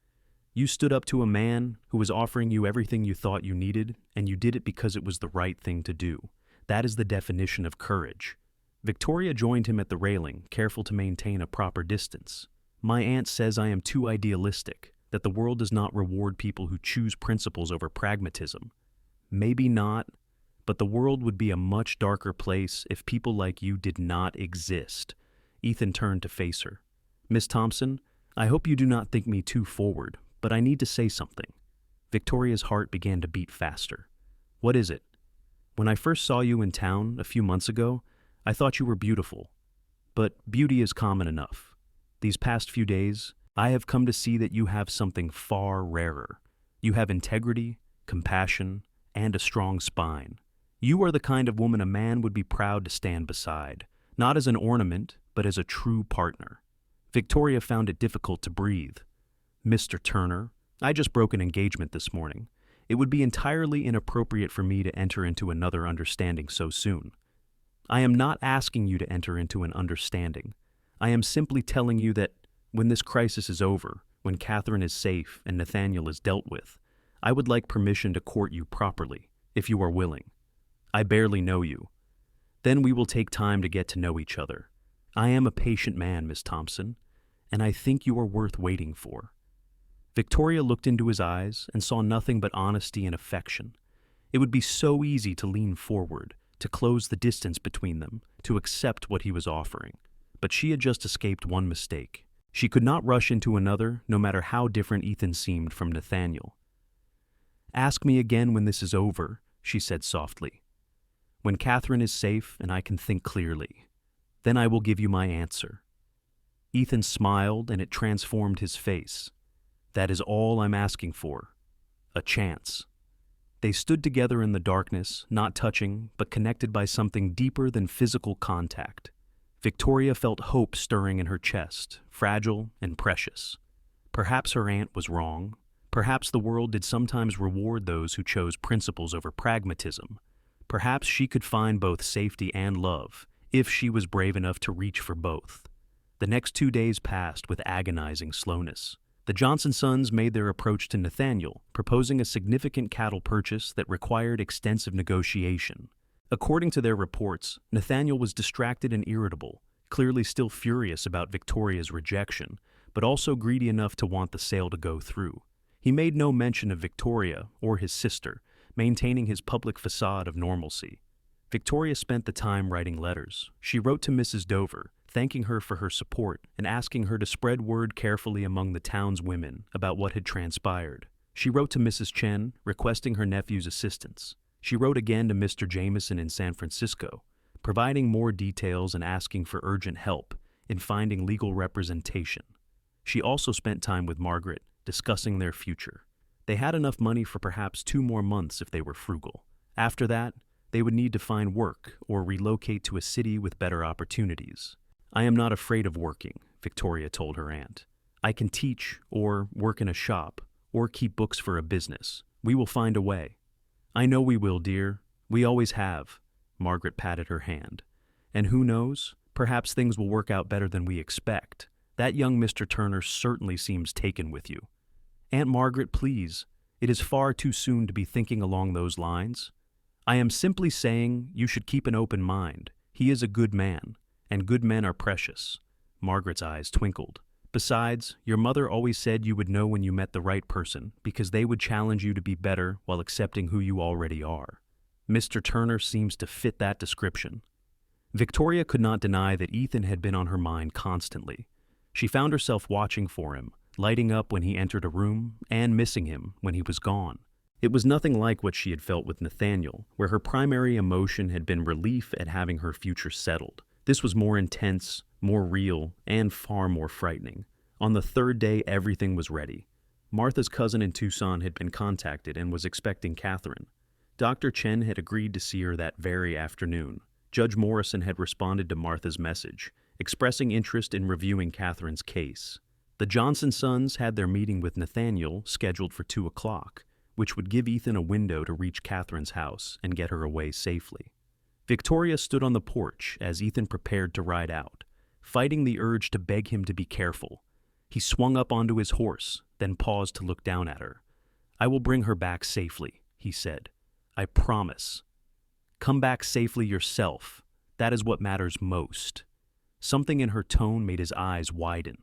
"You stood up to a man who was offering you everything you thought you needed, and you did it because it was the right thing to do. That is the definition of courage." Victoria joined him at the railing, careful to maintain a proper distance. "My aunt says I am too idealistic, that the world does not reward people who choose principles over pragmatism. Maybe not, but the world would be a much darker place if people like you did not exist." Ethan turned to face her. "Miss Thompson, I hope you do not think me too forward, but I need to say something." Victoria's heart began to beat faster. "What is it?" "When I first saw you in town a few months ago, I thought you were beautiful. But beauty is common enough. These past few days, I have come to see that you have something far rarer. You have integrity, compassion, and a strong spine. You are the kind of woman a man would be proud to stand beside, not as an ornament, but as a true partner." Victoria found it difficult to breathe. "Mr. Turner, I just broke an engagement this morning. It would be entirely inappropriate for me to enter into another understanding so soon." "I am not asking you to enter into an understanding. I am simply telling you that when this crisis is over, when Catherine is safe and Nathaniel is dealt with, I would like permission to court you properly, if you are willing. I barely know you. Then we will take time to get to know each other. I am a patient man, Miss Thompson, and I think you are worth waiting for." Victoria looked into his eyes and saw nothing but honesty and affection. It would be so easy to lean forward, to close the distance between them, to accept what he was offering. But she had just escaped one mistake. She could not rush into another, no matter how different Ethan seemed from Nathaniel. "Ask me again when this is over," she said softly. "When Catherine is safe and I can think clearly. Then I will give you my answer." Ethan smiled, and it transformed his face. "That is all I'm asking for. A chance." They stood together in the darkness, not touching, but connected by something deeper than physical contact. Victoria felt hope stirring in her chest, fragile and precious. Perhaps her aunt was wrong. Perhaps the world did sometimes reward those who chose principles over pragmatism. Perhaps she could find both safety and love, if she was brave enough to reach for both. The next 2 days passed with agonizing slowness. The Johnson sons made their approach to Nathaniel, proposing a significant cattle purchase that required extensive negotiation. According to their reports, Nathaniel was distracted and irritable, clearly still furious about Victoria's rejection, but also greedy enough to want the sale to go through. He made no mention of Victoria or his sister, maintaining his public facade of normalcy. Victoria spent the time writing letters. She wrote to Mrs. Dover, thanking her for her support and asking her to spread word carefully among the town's women about what had transpired. She wrote to Mrs. Chen, requesting her nephew's assistance. She wrote again to Mr. Jameson in San Francisco, providing more details and asking for urgent help in finding legal representation. She also spent time with Margaret, discussing their future. They had enough money for perhaps 2 more months if they were frugal. After that, they would need to find work or relocate to a city with better opportunities. "I am not afraid of working," Victoria told her aunt. "I can teach, or work in a shop, or keep books for a business. We will find a way." "I know we will, dear. We always have." Margaret patted her hand. "And who knows? Perhaps things will work out better than we expect. That young Mr. Turner certainly seems taken with you." "Aunt Margaret, please. It is far too soon to be thinking along those lines. I am simply saying you should keep an open mind. He is a good man, and good men are precious." Margaret's eyes twinkled. "Besides, your mother always said you would know when you met the right person, because they would challenge you to be better while accepting who you already are. Mr. Turner seems to fit that description." Victoria could not deny that Ethan had been on her mind constantly. She found herself watching for him, lighting up when he entered a room, and missing him when he was gone. It was nothing like what she had felt with Nathaniel, where her primary emotion had been relief at having her future settled. This was more intense, more real, and far more frightening. On the third day, everything was ready. Martha's cousin in Tucson had been contacted and was expecting Catherine. Dr. Chen had agreed to see her that very afternoon. Judge Morrison had responded to Martha's message, expressing interest in reviewing Catherine's case. The Johnson sons had their meeting with Nathaniel scheduled for 2 o'clock, which would give Ethan a window to reach Catherine's house and get her away safely. Victoria stood on the porch as Ethan prepared to ride out, fighting the urge to beg him to be careful. He swung up onto his horse, then paused to look down at her. "I will bring her back safely," he said. "I promise. Come back safely yourself. That is what matters most." Something in her tone made his eyes widen.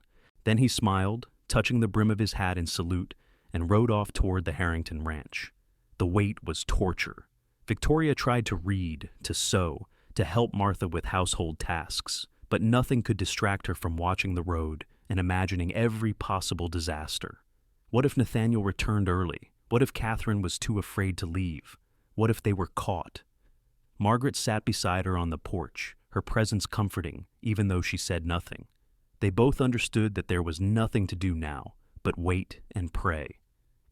Then he smiled, touching the brim of his hat in salute, and rode off toward the Harrington ranch. The wait was torture. Victoria tried to read, to sew, to help Martha with household tasks, but nothing could distract her from watching the road and imagining every possible disaster. What if Nathaniel returned early? What if Catherine was too afraid to leave? What if they were caught? Margaret sat beside her on the porch, her presence comforting, even though she said nothing. They both understood that there was nothing to do now, but wait and pray.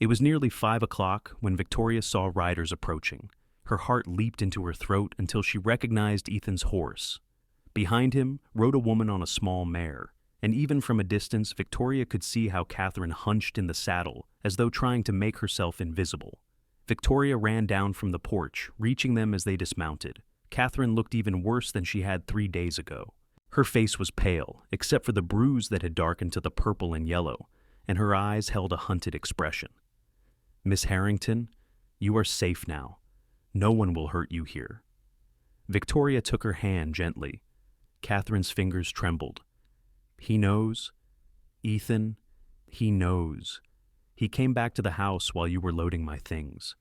It was nearly 5 o'clock when Victoria saw riders approaching. Her heart leaped into her throat until she recognized Ethan's horse. Behind him rode a woman on a small mare, and even from a distance Victoria could see how Catherine hunched in the saddle, as though trying to make herself invisible. Victoria ran down from the porch, reaching them as they dismounted. Catherine looked even worse than she had 3 days ago. Her face was pale, except for the bruise that had darkened to the purple and yellow, and her eyes held a hunted expression. "Miss Harrington, you are safe now. No one will hurt you here." Victoria took her hand gently. Catherine's fingers trembled. "He knows? Ethan, he knows. He came back to the house while you were loading my things.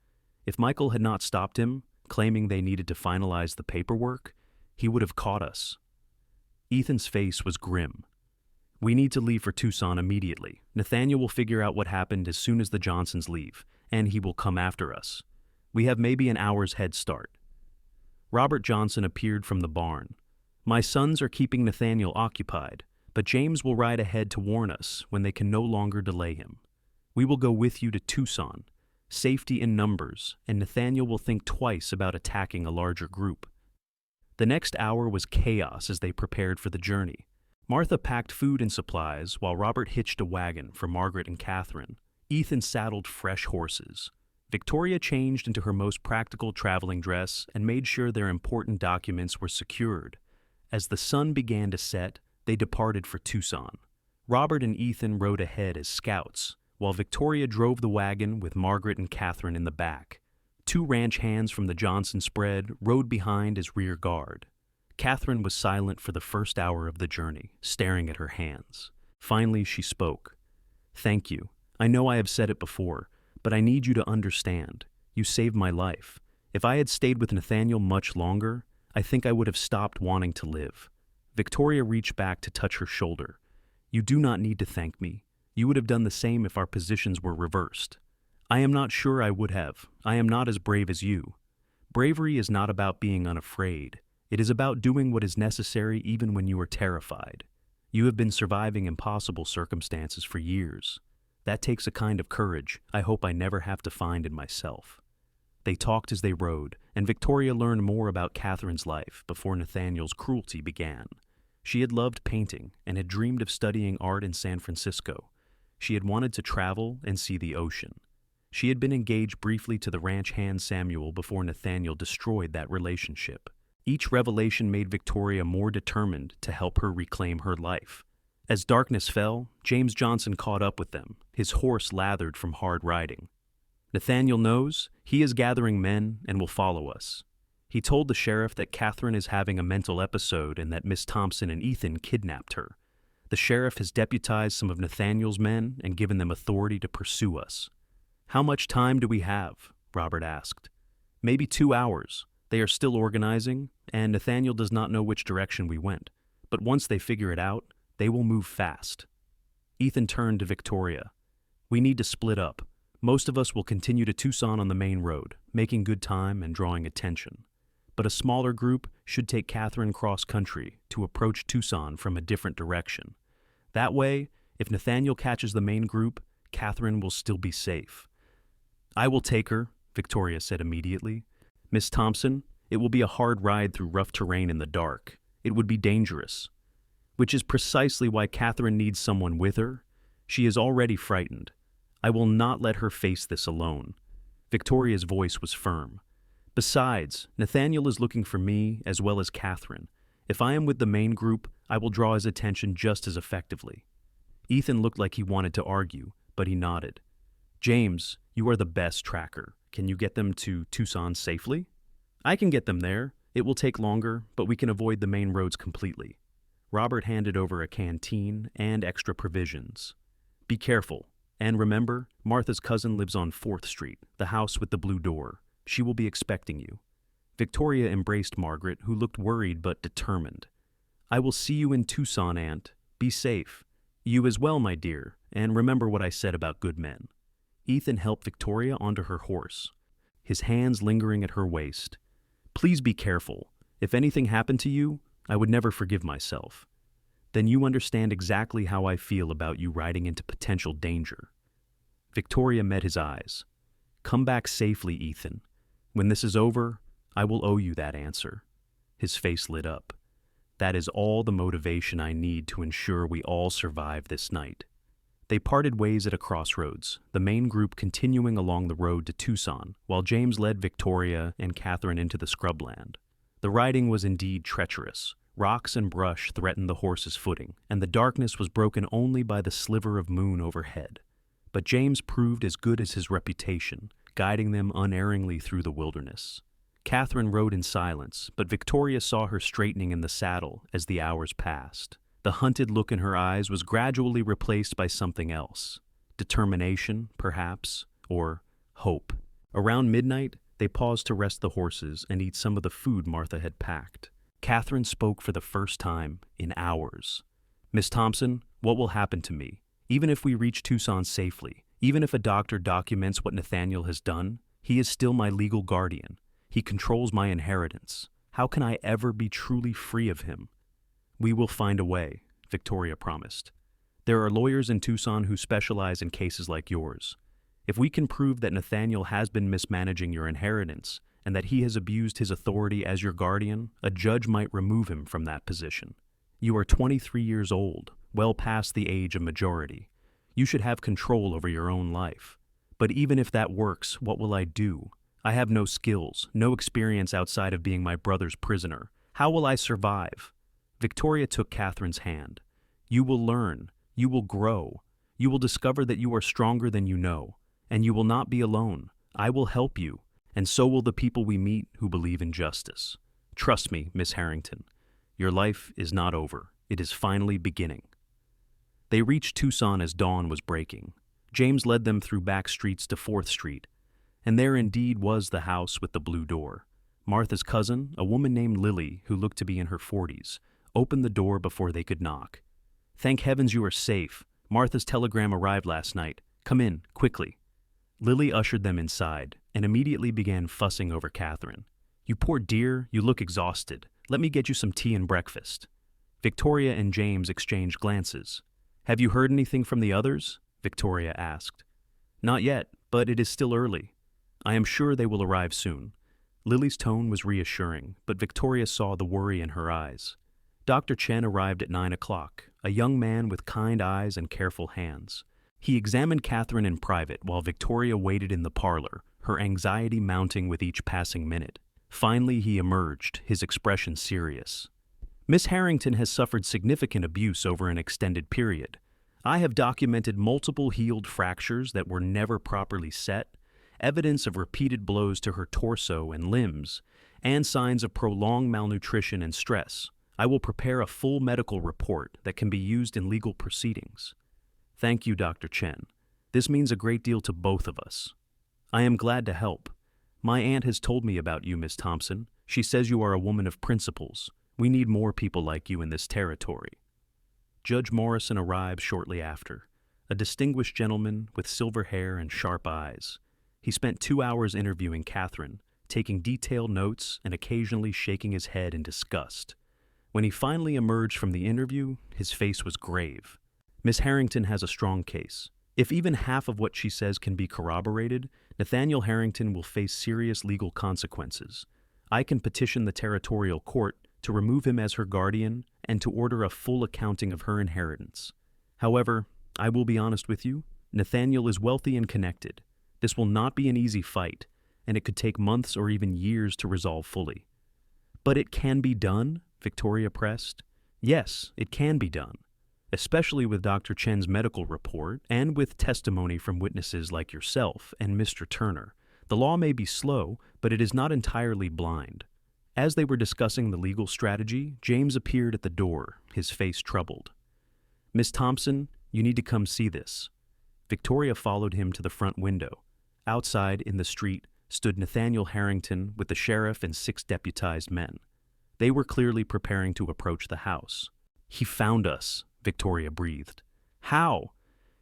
If Michael had not stopped him, claiming they needed to finalize the paperwork, he would have caught us." Ethan's face was grim. "We need to leave for Tucson immediately. Nathaniel will figure out what happened as soon as the Johnsons leave, and he will come after us. We have maybe an hour's head start." Robert Johnson appeared from the barn. "My sons are keeping Nathaniel occupied, but James will ride ahead to warn us when they can no longer delay him. We will go with you to Tucson. Safety in numbers, and Nathaniel will think twice about attacking a larger group." The next hour was chaos as they prepared for the journey. Martha packed food and supplies while Robert hitched a wagon for Margaret and Catherine. Ethan saddled fresh horses. Victoria changed into her most practical traveling dress and made sure their important documents were secured. As the sun began to set, they departed for Tucson. Robert and Ethan rode ahead as scouts, while Victoria drove the wagon with Margaret and Catherine in the back. 2 ranch hands from the Johnson spread rode behind as rear guard. Catherine was silent for the first hour of the journey, staring at her hands. Finally, she spoke. "Thank you. I know I have said it before, but I need you to understand. You saved my life. If I had stayed with Nathaniel much longer, I think I would have stopped wanting to live." Victoria reached back to touch her shoulder. "You do not need to thank me. You would have done the same if our positions were reversed." "I am not sure I would have. I am not as brave as you. Bravery is not about being unafraid. It is about doing what is necessary even when you are terrified. You have been surviving impossible circumstances for years. That takes a kind of courage I hope I never have to find in myself." They talked as they rode, and Victoria learned more about Catherine's life before Nathaniel's cruelty began. She had loved painting and had dreamed of studying art in San Francisco. She had wanted to travel and see the ocean. She had been engaged briefly to the ranch hand Samuel before Nathaniel destroyed that relationship. Each revelation made Victoria more determined to help her reclaim her life. As darkness fell, James Johnson caught up with them, his horse lathered from hard riding. "Nathaniel knows he is gathering men and will follow us. He told the sheriff that Catherine is having a mental episode and that Miss Thompson and Ethan kidnapped her. The sheriff has deputized some of Nathaniel's men and given them authority to pursue us." "How much time do we have?" Robert asked. "Maybe 2 hours. They are still organizing, and Nathaniel does not know which direction we went. But once they figure it out, they will move fast." Ethan turned to Victoria. "We need to split up. Most of us will continue to Tucson on the main road, making good time and drawing attention. But a smaller group should take Catherine cross-country to approach Tucson from a different direction. That way, if Nathaniel catches the main group, Catherine will still be safe." "I will take her," Victoria said immediately. "Miss Thompson, it will be a hard ride through rough terrain in the dark. It would be dangerous." "Which is precisely why Catherine needs someone with her. She is already frightened. I will not let her face this alone." Victoria's voice was firm. "Besides, Nathaniel is looking for me as well as Catherine. If I am with the main group, I will draw his attention just as effectively." Ethan looked like he wanted to argue, but he nodded. "James, you are the best tracker. Can you get them to Tucson safely?" "I can get them there. It will take longer, but we can avoid the main roads completely." Robert handed over a canteen and extra provisions. "Be careful. And remember, Martha's cousin lives on 4th Street, the house with the blue door. She will be expecting you." Victoria embraced Margaret, who looked worried but determined. "I will see you in Tucson, Aunt. Be safe. You as well, my dear, and remember what I said about good men." Ethan helped Victoria onto her horse, his hands lingering at her waist. "Please be careful. If anything happened to you, I would never forgive myself." "Then you understand exactly how I feel about you riding into potential danger." Victoria met his eyes. "Come back safely, Ethan. When this is over, I will owe you that answer." His face lit up. "That is all the motivation I need to ensure we all survive this night." They parted ways at a crossroads, the main group continuing along the road to Tucson, while James led Victoria and Catherine into the scrubland. The riding was indeed treacherous. Rocks and brush threatened the horse's footing, and the darkness was broken only by the sliver of moon overhead. But James proved as good as his reputation, guiding them unerringly through the wilderness. Catherine rode in silence, but Victoria saw her straightening in the saddle as the hours passed. The hunted look in her eyes was gradually replaced by something else. Determination, perhaps, or hope. Around midnight, they paused to rest the horses and eat some of the food Martha had packed. Catherine spoke for the first time in hours. "Miss Thompson, what will happen to me? Even if we reach Tucson safely, even if a doctor documents what Nathaniel has done, he is still my legal guardian. He controls my inheritance. How can I ever be truly free of him?" "We will find a way," Victoria promised. "There are lawyers in Tucson who specialize in cases like yours. If we can prove that Nathaniel has been mismanaging your inheritance and that he has abused his authority as your guardian, a judge might remove him from that position. You are 23 years old, well past the age of majority. You should have control over your own life. But even if that works, what will I do? I have no skills, no experience outside of being my brother's prisoner. How will I survive?" Victoria took Catherine's hand. "You will learn. You will grow. You will discover that you are stronger than you know. And you will not be alone. I will help you. And so will the people we meet who believe in justice. Trust me, Miss Harrington. Your life is not over. It is finally beginning." They reached Tucson as dawn was breaking. James led them through back streets to 4th Street. And there indeed was the house with the blue door. Martha's cousin, a woman named Lily, who looked to be in her 40s, opened the door before they could knock. "Thank heavens you are safe. Martha's telegram arrived last night. Come in, quickly." Lily ushered them inside, and immediately began fussing over Catherine. "You poor dear, you look exhausted. Let me get you some tea and breakfast." Victoria and James exchanged glances. "Have you heard anything from the others?" Victoria asked. "Not yet, but it is still early. I am sure they will arrive soon." Lily's tone was reassuring, but Victoria saw the worry in her eyes. Dr. Chen arrived at 9 o'clock, a young man with kind eyes and careful hands. He examined Catherine in private while Victoria waited in the parlor, her anxiety mounting with each passing minute. Finally, he emerged, his expression serious. "Miss Harrington has suffered significant abuse over an extended period. I have documented multiple healed fractures that were never properly set, evidence of repeated blows to her torso and limbs, and signs of prolonged malnutrition and stress. I will prepare a full medical report that can be used in legal proceedings." "Thank you, Dr. Chen. This means a great deal to both of us." "I am glad to help. My aunt has told me about you, Miss Thompson. She says you are a woman of principles. We need more people like you in this territory." Judge Morrison arrived shortly after, a distinguished gentleman with silver hair and sharp eyes. He spent 2 hours interviewing Catherine, taking detailed notes and occasionally shaking his head in disgust. When he finally emerged from the interview, his face was grave. "Miss Harrington has a strong case. If even half of what she says can be corroborated, Nathaniel Harrington will face serious legal consequences. I can petition the territorial court to remove him as her guardian and to order a full accounting of her inheritance. However, I will be honest with you, Nathaniel is wealthy and connected. This will not be an easy fight, and it could take months or even years to resolve fully." "But it can be done?" Victoria pressed. "Yes, it can be done, especially with Dr. Chen's medical report and with testimony from witnesses like yourself and Mr. Turner. The law may be slow, but it is not entirely blind." As they were discussing the legal strategy, James appeared at the door, his face troubled. "Miss Thompson, you need to come see this." Victoria followed him to the front window. Outside, in the street, stood Nathaniel Harrington with the sheriff and 6 deputized men. They were clearly preparing to approach the house. "He found us," Victoria breathed. "How?"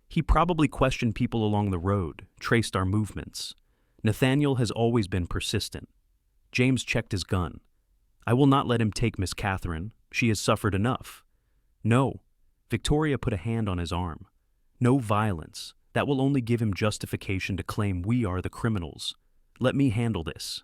"He probably questioned people along the road, traced our movements. Nathaniel has always been persistent." James checked his gun. "I will not let him take Miss Catherine. She has suffered enough." "No." Victoria put a hand on his arm. "No violence. That will only give him justification to claim we are the criminals. Let me handle this."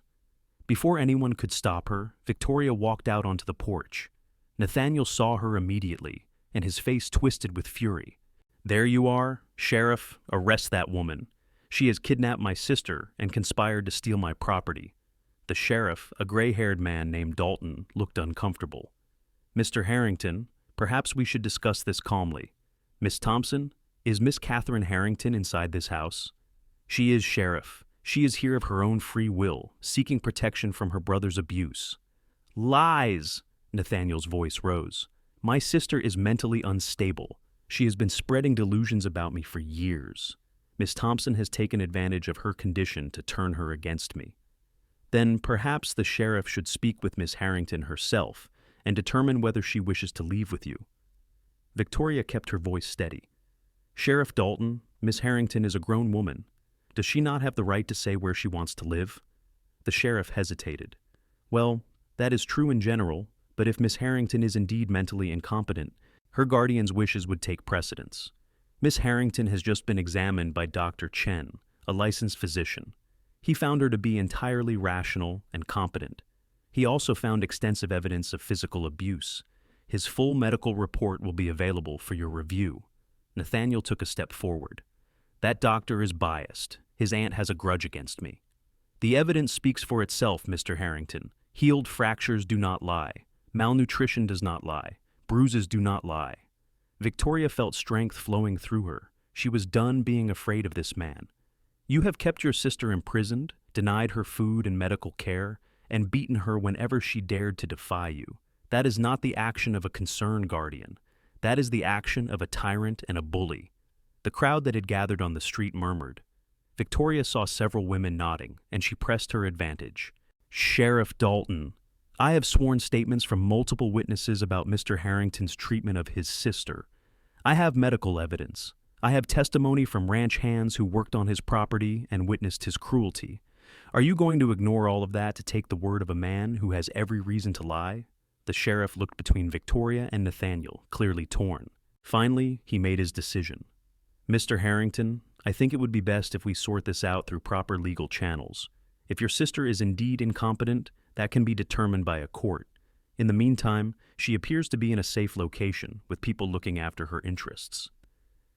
Before anyone could stop her, Victoria walked out onto the porch. Nathaniel saw her immediately, and his face twisted with fury. "There you are. Sheriff, arrest that woman. She has kidnapped my sister and conspired to steal my property." The sheriff, a gray-haired man named Dalton, looked uncomfortable. "Mr. Harrington, perhaps we should discuss this calmly. Miss Thompson, is Miss Catherine Harrington inside this house?" "She is, Sheriff. She is here of her own free will, seeking protection from her brother's abuse." "Lies!" Nathaniel's voice rose. "My sister is mentally unstable. She has been spreading delusions about me for years. Miss Thompson has taken advantage of her condition to turn her against me." "Then perhaps the sheriff should speak with Miss Harrington herself and determine whether she wishes to leave with you." Victoria kept her voice steady. "Sheriff Dalton, Miss Harrington is a grown woman. Does she not have the right to say where she wants to live?" The sheriff hesitated. "Well, that is true in general, but if Miss Harrington is indeed mentally incompetent, her guardian's wishes would take precedence. Miss Harrington has just been examined by Dr. Chen, a licensed physician. He found her to be entirely rational and competent. He also found extensive evidence of physical abuse. His full medical report will be available for your review." Nathaniel took a step forward. "That doctor is biased. His aunt has a grudge against me." "The evidence speaks for itself, Mr. Harrington. Healed fractures do not lie. Malnutrition does not lie. Bruises do not lie." Victoria felt strength flowing through her. She was done being afraid of this man. "You have kept your sister imprisoned, denied her food and medical care, and beaten her whenever she dared to defy you. That is not the action of a concerned guardian. That is the action of a tyrant and a bully." The crowd that had gathered on the street murmured. Victoria saw several women nodding, and she pressed her advantage. "Sheriff Dalton, I have sworn statements from multiple witnesses about Mr. Harrington's treatment of his sister. I have medical evidence. I have testimony from ranch hands who worked on his property and witnessed his cruelty. Are you going to ignore all of that to take the word of a man who has every reason to lie? The sheriff looked between Victoria and Nathaniel, clearly torn. Finally, he made his decision. "Mr. Harrington, I think it would be best if we sort this out through proper legal channels. If your sister is indeed incompetent, that can be determined by a court. In the meantime, she appears to be in a safe location, with people looking after her interests."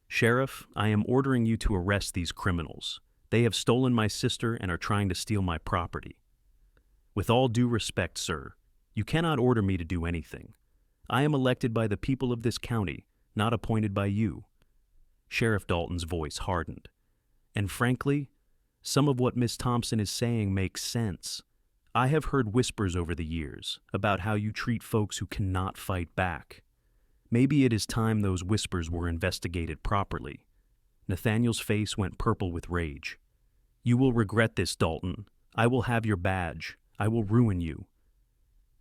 "Sheriff, I am ordering you to arrest these criminals. They have stolen my sister and are trying to steal my property." "With all due respect, sir, you cannot order me to do anything. I am elected by the people of this county, not appointed by you." Sheriff Dalton's voice hardened. "And frankly, some of what Miss Thompson is saying makes sense. I have heard whispers over the years about how you treat folks who cannot fight back. Maybe it is time those whispers were investigated properly." Nathaniel's face went purple with rage. "You will regret this, Dalton. I will have your badge. I will ruin you."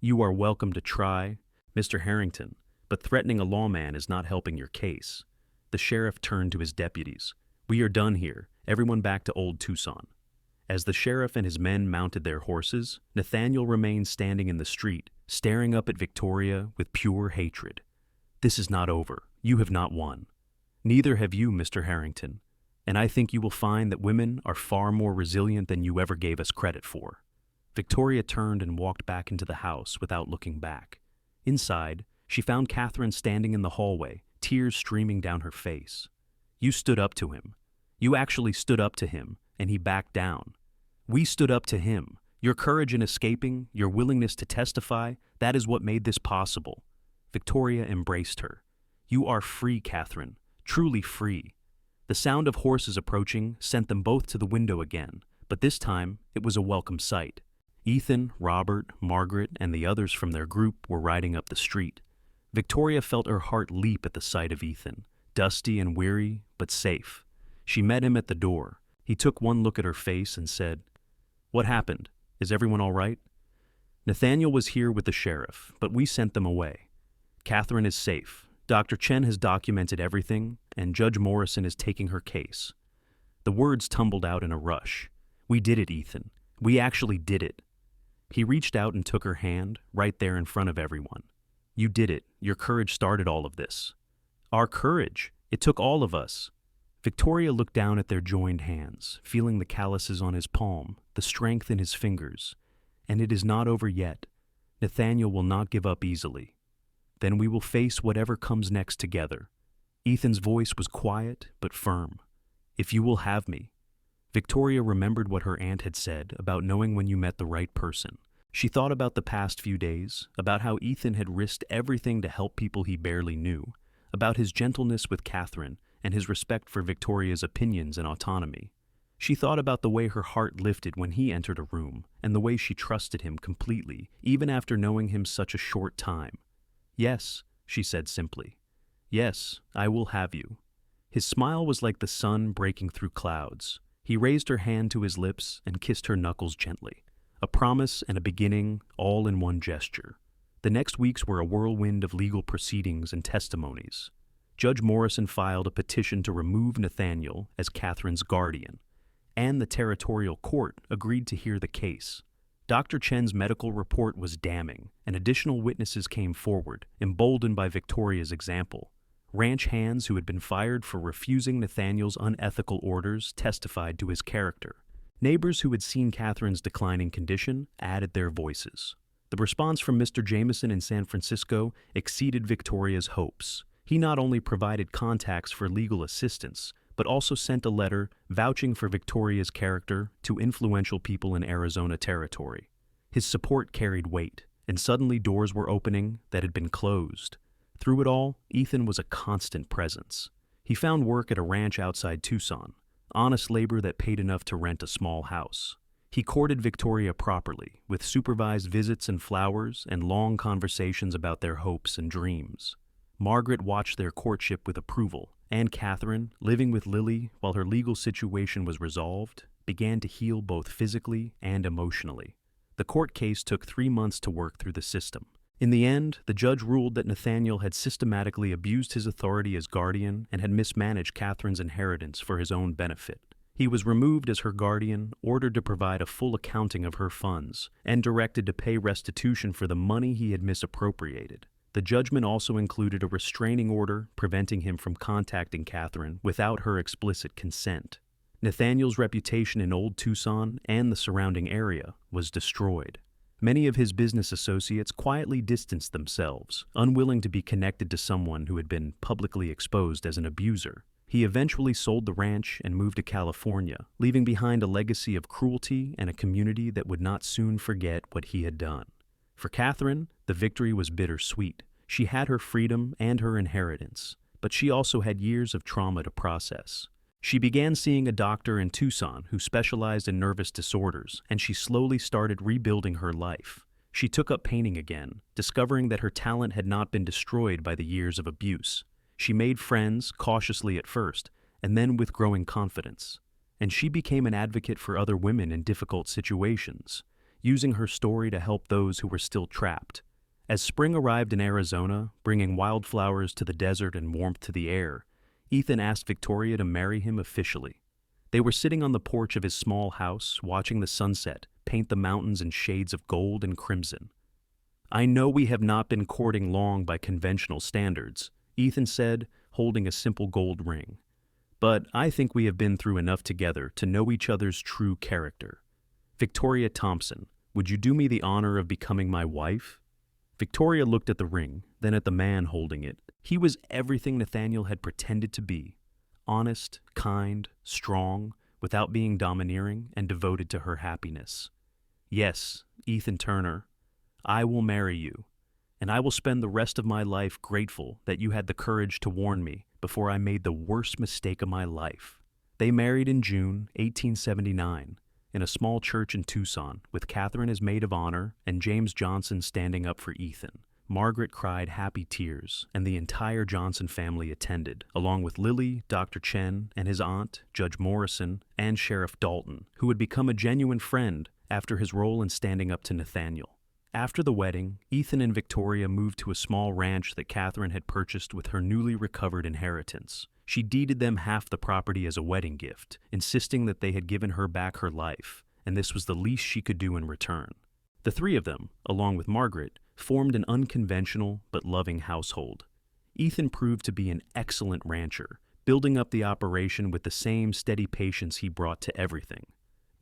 "You are welcome to try, Mr. Harrington, but threatening a lawman is not helping your case." The sheriff turned to his deputies. "We are done here. Everyone back to Old Tucson." As the sheriff and his men mounted their horses, Nathaniel remained standing in the street, staring up at Victoria with pure hatred. "This is not over. You have not won. Neither have you, Mr. Harrington, and I think you will find that women are far more resilient than you ever gave us credit for." Victoria turned and walked back into the house without looking back. Inside, she found Catherine standing in the hallway, tears streaming down her face. "You stood up to him. You actually stood up to him, and he backed down. We stood up to him. Your courage in escaping, your willingness to testify, that is what made this possible." Victoria embraced her. "You are free, Catherine, truly free." The sound of horses approaching sent them both to the window again, but this time it was a welcome sight. Ethan, Robert, Margaret, and the others from their group were riding up the street. Victoria felt her heart leap at the sight of Ethan, dusty and weary, but safe. She met him at the door. He took one look at her face and said, "What happened? Is everyone all right?" "Nathaniel was here with the sheriff, but we sent them away. Catherine is safe. Dr. Chen has documented everything, and Judge Morrison is taking her case." The words tumbled out in a rush. "We did it, Ethan. We actually did it." He reached out and took her hand, right there in front of everyone. "You did it. Your courage started all of this." "Our courage? It took all of us." Victoria looked down at their joined hands, feeling the calluses on his palm, the strength in his fingers. "And it is not over yet. Nathaniel will not give up easily. Then we will face whatever comes next together." Ethan's voice was quiet but firm. "If you will have me." Victoria remembered what her aunt had said about knowing when you met the right person. She thought about the past few days, about how Ethan had risked everything to help people he barely knew, about his gentleness with Catherine and his respect for Victoria's opinions and autonomy. She thought about the way her heart lifted when he entered a room, and the way she trusted him completely, even after knowing him such a short time. "Yes," she said simply. "Yes, I will have you." His smile was like the sun breaking through clouds. He raised her hand to his lips and kissed her knuckles gently. A promise and a beginning, all in one gesture. The next weeks were a whirlwind of legal proceedings and testimonies. Judge Morrison filed a petition to remove Nathaniel as Catherine's guardian, and the territorial court agreed to hear the case. Dr. Chen's medical report was damning, and additional witnesses came forward, emboldened by Victoria's example. Ranch hands who had been fired for refusing Nathaniel's unethical orders testified to his character. Neighbors who had seen Catherine's declining condition added their voices. The response from Mr. Jameson in San Francisco exceeded Victoria's hopes. He not only provided contacts for legal assistance, but also sent a letter vouching for Victoria's character to influential people in Arizona territory. His support carried weight, and suddenly doors were opening that had been closed. Through it all, Ethan was a constant presence. He found work at a ranch outside Tucson, honest labor that paid enough to rent a small house. He courted Victoria properly, with supervised visits and flowers and long conversations about their hopes and dreams. Margaret watched their courtship with approval, and Catherine, living with Lily while her legal situation was resolved, began to heal both physically and emotionally. The court case took 3 months to work through the system. In the end, the judge ruled that Nathaniel had systematically abused his authority as guardian and had mismanaged Catherine's inheritance for his own benefit. He was removed as her guardian, ordered to provide a full accounting of her funds, and directed to pay restitution for the money he had misappropriated. The judgment also included a restraining order preventing him from contacting Catherine without her explicit consent. Nathaniel's reputation in Old Tucson and the surrounding area was destroyed. Many of his business associates quietly distanced themselves, unwilling to be connected to someone who had been publicly exposed as an abuser. He eventually sold the ranch and moved to California, leaving behind a legacy of cruelty and a community that would not soon forget what he had done. For Catherine, the victory was bittersweet. She had her freedom and her inheritance, but she also had years of trauma to process. She began seeing a doctor in Tucson who specialized in nervous disorders, and she slowly started rebuilding her life. She took up painting again, discovering that her talent had not been destroyed by the years of abuse. She made friends, cautiously at first, and then with growing confidence. And she became an advocate for other women in difficult situations, using her story to help those who were still trapped. As spring arrived in Arizona, bringing wildflowers to the desert and warmth to the air, Ethan asked Victoria to marry him officially. They were sitting on the porch of his small house, watching the sunset paint the mountains in shades of gold and crimson. "I know we have not been courting long by conventional standards," Ethan said, holding a simple gold ring. "But I think we have been through enough together to know each other's true character. Victoria Thompson, would you do me the honor of becoming my wife?" Victoria looked at the ring, then at the man holding it. He was everything Nathaniel had pretended to be: honest, kind, strong, without being domineering, and devoted to her happiness. "Yes, Ethan Turner, I will marry you. And I will spend the rest of my life grateful that you had the courage to warn me before I made the worst mistake of my life." They married in June 1879 in a small church in Tucson, with Catherine as maid of honor and James Johnson standing up for Ethan. Margaret cried happy tears, and the entire Johnson family attended, along with Lily, Dr. Chen, and his aunt, Judge Morrison, and Sheriff Dalton, who had become a genuine friend after his role in standing up to Nathaniel. After the wedding, Ethan and Victoria moved to a small ranch that Catherine had purchased with her newly recovered inheritance. She deeded them half the property as a wedding gift, insisting that they had given her back her life, and this was the least she could do in return. The three of them, along with Margaret, formed an unconventional but loving household. Ethan proved to be an excellent rancher, building up the operation with the same steady patience he brought to everything.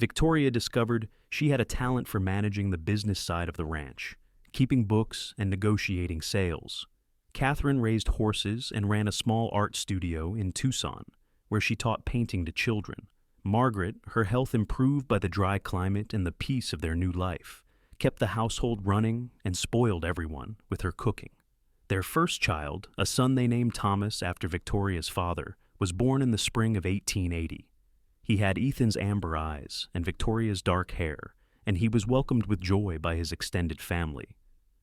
Victoria discovered she had a talent for managing the business side of the ranch, keeping books and negotiating sales. Catherine raised horses and ran a small art studio in Tucson, where she taught painting to children. Margaret, her health improved by the dry climate and the peace of their new life, kept the household running and spoiled everyone with her cooking. Their first child, a son they named Thomas after Victoria's father, was born in the spring of 1880. He had Ethan's amber eyes and Victoria's dark hair, and he was welcomed with joy by his extended family.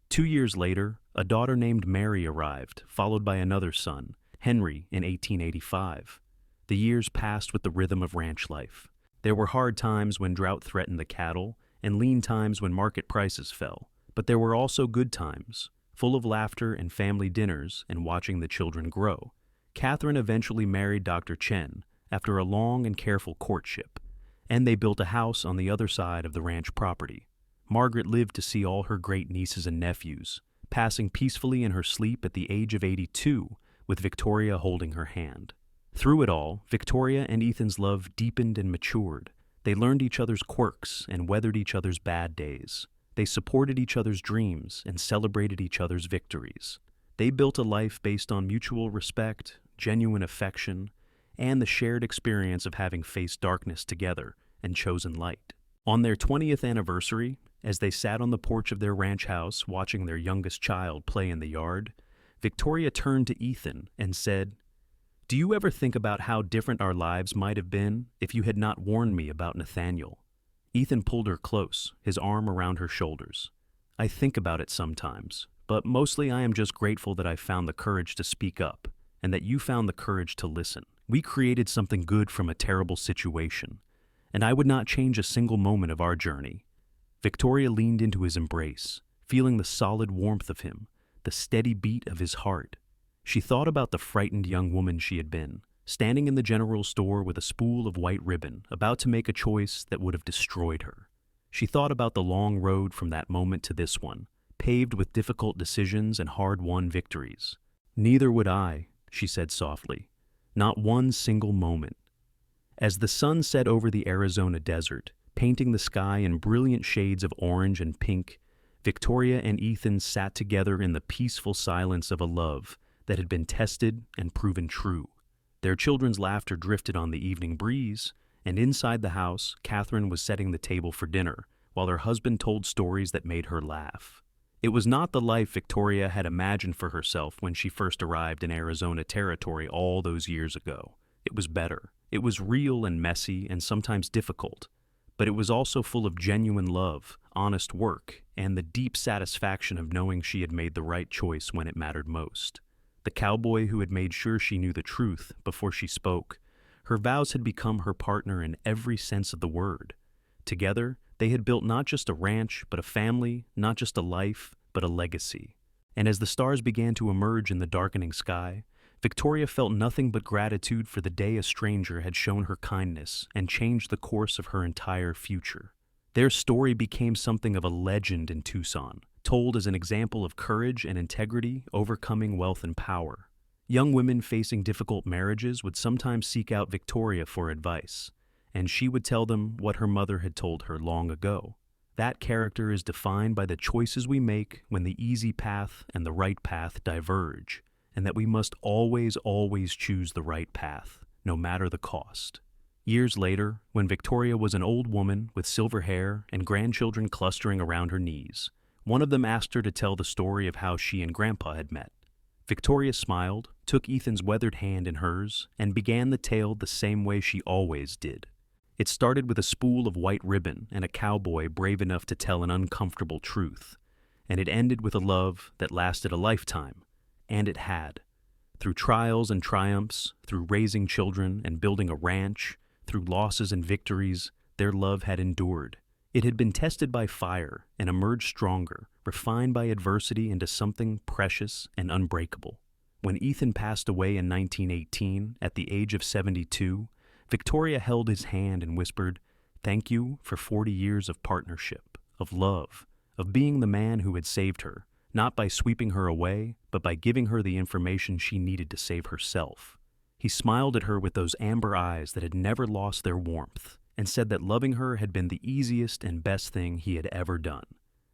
2 years later, a daughter named Mary arrived, followed by another son, Henry, in 1885. The years passed with the rhythm of ranch life. There were hard times when drought threatened the cattle, and lean times when market prices fell. But there were also good times, full of laughter and family dinners and watching the children grow. Catherine eventually married Dr. Chen, after a long and careful courtship, and they built a house on the other side of the ranch property. Margaret lived to see all her great nieces and nephews, passing peacefully in her sleep at the age of 82, with Victoria holding her hand. Through it all, Victoria and Ethan's love deepened and matured. They learned each other's quirks and weathered each other's bad days. They supported each other's dreams and celebrated each other's victories. They built a life based on mutual respect, genuine affection, and the shared experience of having faced darkness together and chosen light. On their 20th anniversary, as they sat on the porch of their ranch house watching their youngest child play in the yard, Victoria turned to Ethan and said, "Do you ever think about how different our lives might have been if you had not warned me about Nathaniel?" Ethan pulled her close, his arm around her shoulders. "I think about it sometimes, but mostly I am just grateful that I found the courage to speak up, and that you found the courage to listen. We created something good from a terrible situation, and I would not change a single moment of our journey." Victoria leaned into his embrace, feeling the solid warmth of him, the steady beat of his heart. She thought about the frightened young woman she had been, standing in the general store with a spool of white ribbon, about to make a choice that would have destroyed her. She thought about the long road from that moment to this one, paved with difficult decisions and hard-won victories. "Neither would I," she said softly. "Not one single moment." As the sun set over the Arizona desert, painting the sky in brilliant shades of orange and pink, Victoria and Ethan sat together in the peaceful silence of a love that had been tested and proven true. Their children's laughter drifted on the evening breeze, and inside the house, Catherine was setting the table for dinner, while her husband told stories that made her laugh. It was not the life Victoria had imagined for herself when she first arrived in Arizona territory all those years ago. It was better. It was real and messy and sometimes difficult, but it was also full of genuine love, honest work, and the deep satisfaction of knowing she had made the right choice when it mattered most. The cowboy who had made sure she knew the truth before she spoke, her vows had become her partner in every sense of the word. Together, they had built not just a ranch, but a family, not just a life, but a legacy. And as the stars began to emerge in the darkening sky, Victoria felt nothing but gratitude for the day a stranger had shown her kindness and changed the course of her entire future. Their story became something of a legend in Tucson, told as an example of courage and integrity overcoming wealth and power. Young women facing difficult marriages would sometimes seek out Victoria for advice, and she would tell them what her mother had told her long ago. That character is defined by the choices we make when the easy path and the right path diverge, and that we must always choose the right path, no matter the cost. Years later, when Victoria was an old woman with silver hair and grandchildren clustering around her knees, one of them asked her to tell the story of how she and Grandpa had met. Victoria smiled, took Ethan's weathered hand in hers, and began the tale the same way she always did. It started with a spool of white ribbon and a cowboy brave enough to tell an uncomfortable truth, and it ended with a love that lasted a lifetime. And it had. Through trials and triumphs, through raising children and building a ranch, through losses and victories, their love had endured. It had been tested by fire and emerged stronger, refined by adversity into something precious and unbreakable. When Ethan passed away in 1918, at the age of 72, Victoria held his hand and whispered, "Thank you for 40 years of partnership, of love, of being the man who had saved her, not by sweeping her away, but by giving her the information she needed to save herself." He smiled at her with those amber eyes that had never lost their warmth, and said that loving her had been the easiest and best thing he had ever done.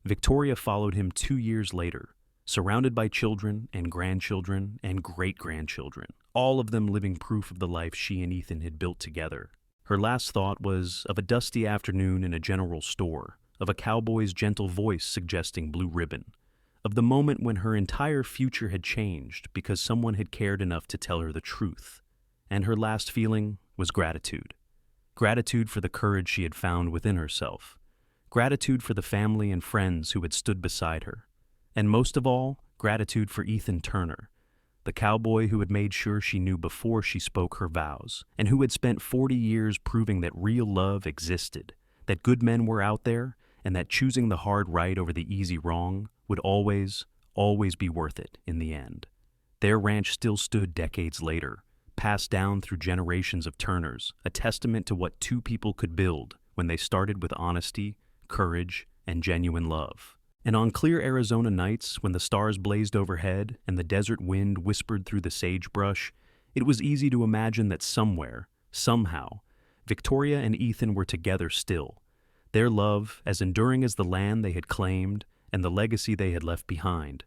Victoria followed him 2 years later, surrounded by children and grandchildren and great-grandchildren, all of them living proof of the life she and Ethan had built together. Her last thought was of a dusty afternoon in a general store, of a cowboy's gentle voice suggesting blue ribbon, of the moment when her entire future had changed because someone had cared enough to tell her the truth. And her last feeling was gratitude. Gratitude for the courage she had found within herself. Gratitude for the family and friends who had stood beside her. And most of all, gratitude for Ethan Turner, the cowboy who had made sure she knew before she spoke her vows, and who had spent 40 years proving that real love existed, that good men were out there, and that choosing the hard right over the easy wrong would always be worth it in the end. Their ranch still stood decades later, passed down through generations of Turners, a testament to what two people could build when they started with honesty, courage, and genuine love. And on clear Arizona nights, when the stars blazed overhead and the desert wind whispered through the sagebrush, it was easy to imagine that somewhere, somehow, Victoria and Ethan were together still, their love as enduring as the land they had claimed and the legacy they had left behind,